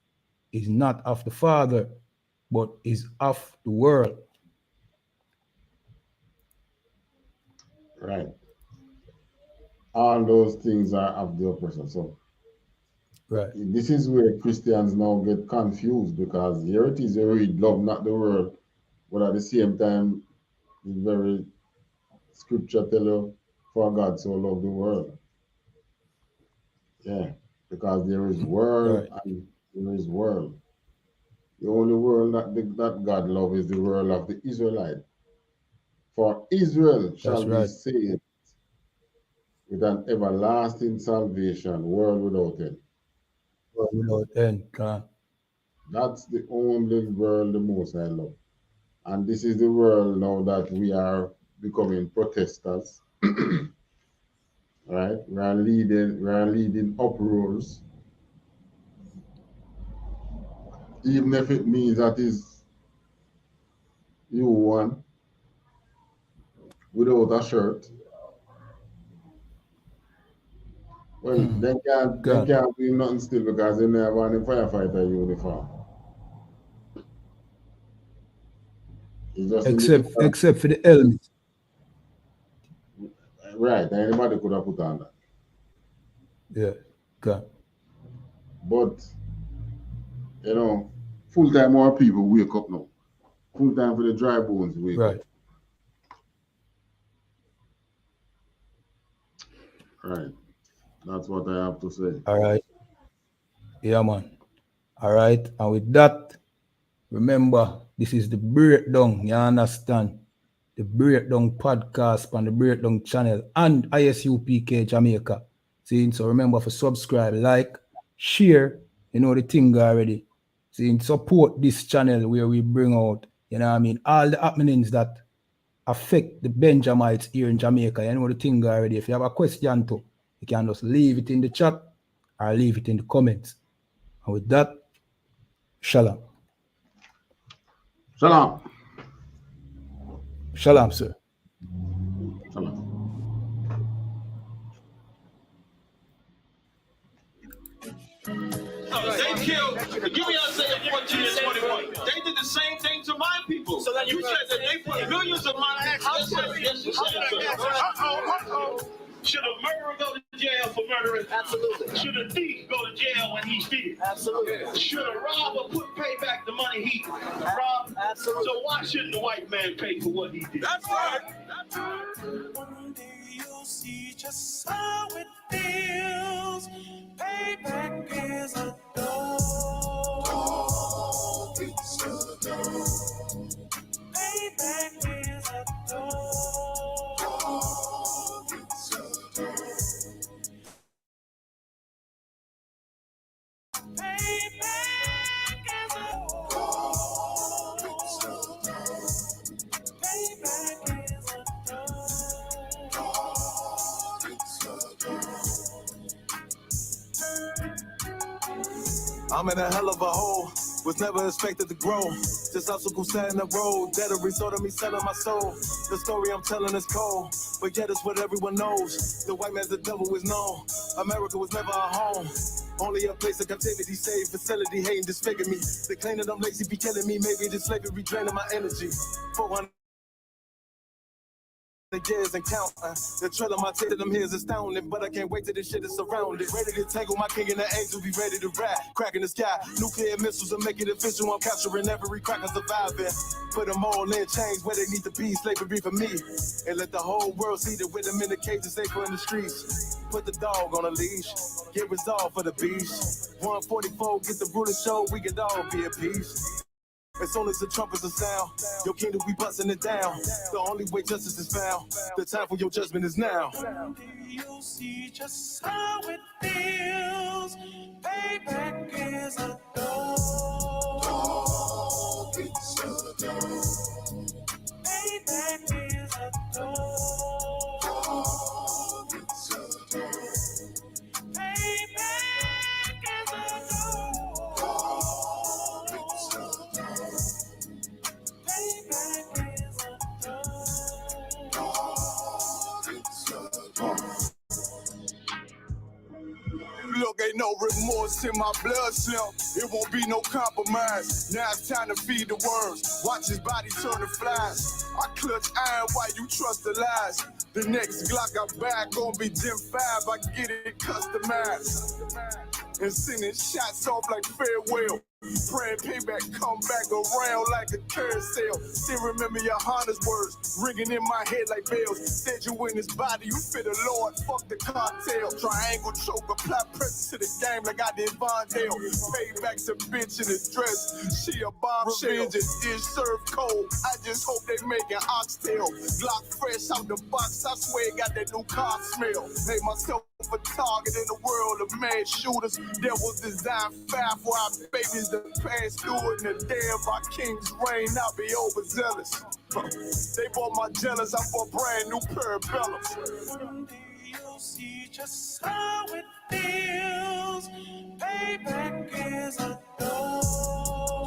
is not of the Father, but is of the world. Right. All those things are of the oppressor. So this is where Christians now get confused, because here it is, you read love not the world, but at the same time, the very scripture tell you, for God so loved the world. Yeah, because there is world and there is world. The only world that God loves is the world of the Israelite. For Israel shall be saved with an everlasting salvation, world without end. World without end, God. That's the only world the Most High love. And this is the world now that we are becoming protesters. Right? We are leading uproars. Even if it means that is you one without a shirt. Well, they can't do nothing still because they never have any firefighter uniform. Except for the helmet. Right, anybody could have put on that. Yeah, okay. But you know, full time more people wake up now. Full time for the dry bones wake up. Right. That's what I have to say. All right. Yeah, man. All right. And with that, remember, this is the Breakdown. You understand? The Breakdown podcast on the Breakdown channel and ISUPK Jamaica. See, so remember to subscribe, like, share. You know the thing already. See, support this channel where we bring out, you know what I mean, all the happenings that affect the Benjamites here in Jamaica. You know the thing already. If you have a question too, you can just leave it in the chat or leave it in the comments. And with that, shalom. Shalom. Shalom, sir. Shalom. They killed, give me Isaiah 14 and 21. They did the same thing to my people. So that you said that they put millions of my actions. Should a murderer go to jail for murdering? Absolutely. Should a thief go to jail when he steals? Absolutely. Should a robber pay back the money he robbed? Absolutely. So why shouldn't the white man pay for what he did? That's right. That's right. One day you'll see just how it feels. Payback is a dog. It's a dog. Payback is a dog. It's a dog. Payback is a dog. It's a dog. Payback is a dog. It's a dog. I'm in a hell of a hole, was never expected to grow. Just obstacle set in the road, that a result of me selling my soul. The story I'm telling is cold, but yet it's what everyone knows. The white man's the devil is known. America was never a home, only a place of captivity, safe facility, hating, disfigure me. They claim that I'm lazy, be killing me. Maybe the slavery draining my energy. 400 years and count. The trail of my tail to them here is astounding, but I can't wait till this shit is surrounded. Ready to tangle my king and the angel, be ready to rap. Crack in the sky, nuclear missiles and make it official. I'm capturing every crack and surviving. Put them all in chains where they need to be. Slavery for me, and let the whole world see that with them in the cages, safer in the streets. Put the dog on a leash, get resolved for the beast. 144, get the ruler show, we can all be at peace. As soon as the trumpets are sound, your kingdom we busting it down. The only way justice is found, the time for your judgment is now. You'll see just how it feels. Payback is a dog. It's a dog. Payback is a dog. It's a dog. Payback is a dog. It's a dog. Look, ain't no remorse in my blood slump. It won't be no compromise. Now it's time to feed the worms. Watch his body turn to flies. I clutch iron while you trust the lies. The next Glock I buy gon' be Gen 5. I get it customized. And sending shots off like farewell. Praying payback come back around like a carousel. Still remember your Honda's words ringing in my head like bells. Said you in his body, you fit the Lord, fuck the cartel. Triangle choke, apply pressure to the game like I did Vondale. Payback's a bitch in his dress, she a bombshell. Revenge is served cold, I just hope they making oxtail. Glock fresh out the box, I swear it got that new car smell. Made myself a target in the world of mad shooters. There was design fire for our babies to pass through in the day of our king's reign. I'll be overzealous. They bought my jealous, I bought brand new parabellums. One day you'll see just how it feels. Payback is a dog.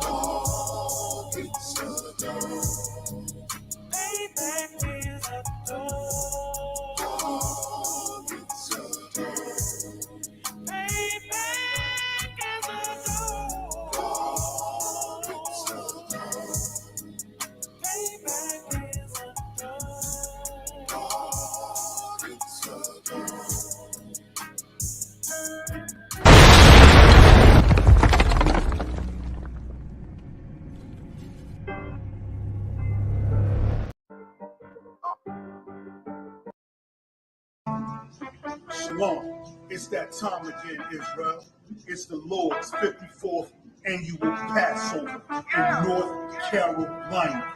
Shalom, it's that time again, Israel. It's the Lord's 54th annual Passover in North Carolina.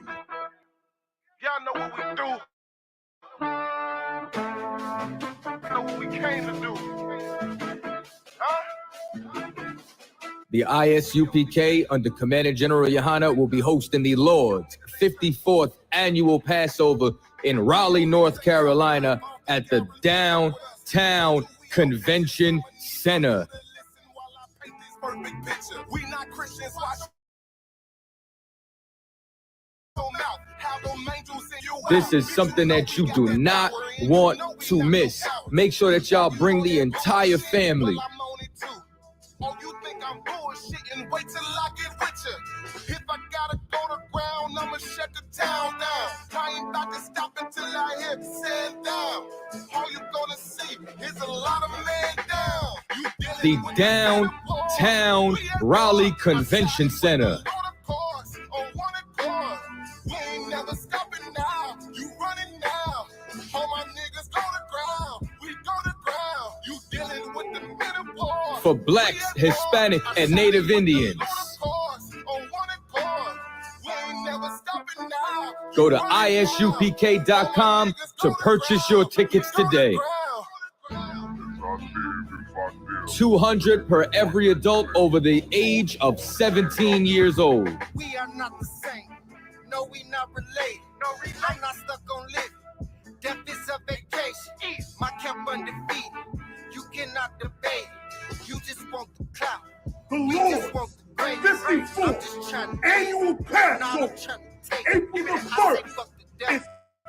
Y'all know what we do. Know what we came to do. Huh? The ISUPK under Commander General Yohana will be hosting the Lord's 54th annual Passover in Raleigh, North Carolina at the Downtown Convention Center. We not Christians, watch. This is something that you do not want to miss. Make sure that y'all bring the entire family. Oh, you think I'm bullshitting? Wait till I get with you. If I gotta go to ground, I'ma shut the town down. I ain't about to stop until I hit sand down. All you gonna see is a lot of man down. The Downtown Raleigh Convention Center. We ain't never stopping now. You running now. All my niggas go to ground. We go to ground. You dealing with the menopause. For Blacks, Hispanic, and Native Indians. Go to isupk.com to purchase your tickets today. $200 per every adult over the age of 17 years old. We are not the same. No, we not related. I'm not stuck on living. Death is a vacation. My camp undefeated. You cannot debate. You just want the clout. The We Lord, just want the grace. 54th annual Passover, April the 1st, is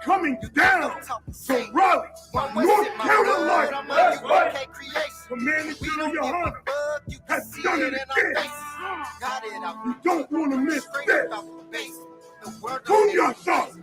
coming down to Raleigh, North Carolina. That's right. Commander General Yohana has done it again. You don't want to miss this. Boom your thoughts.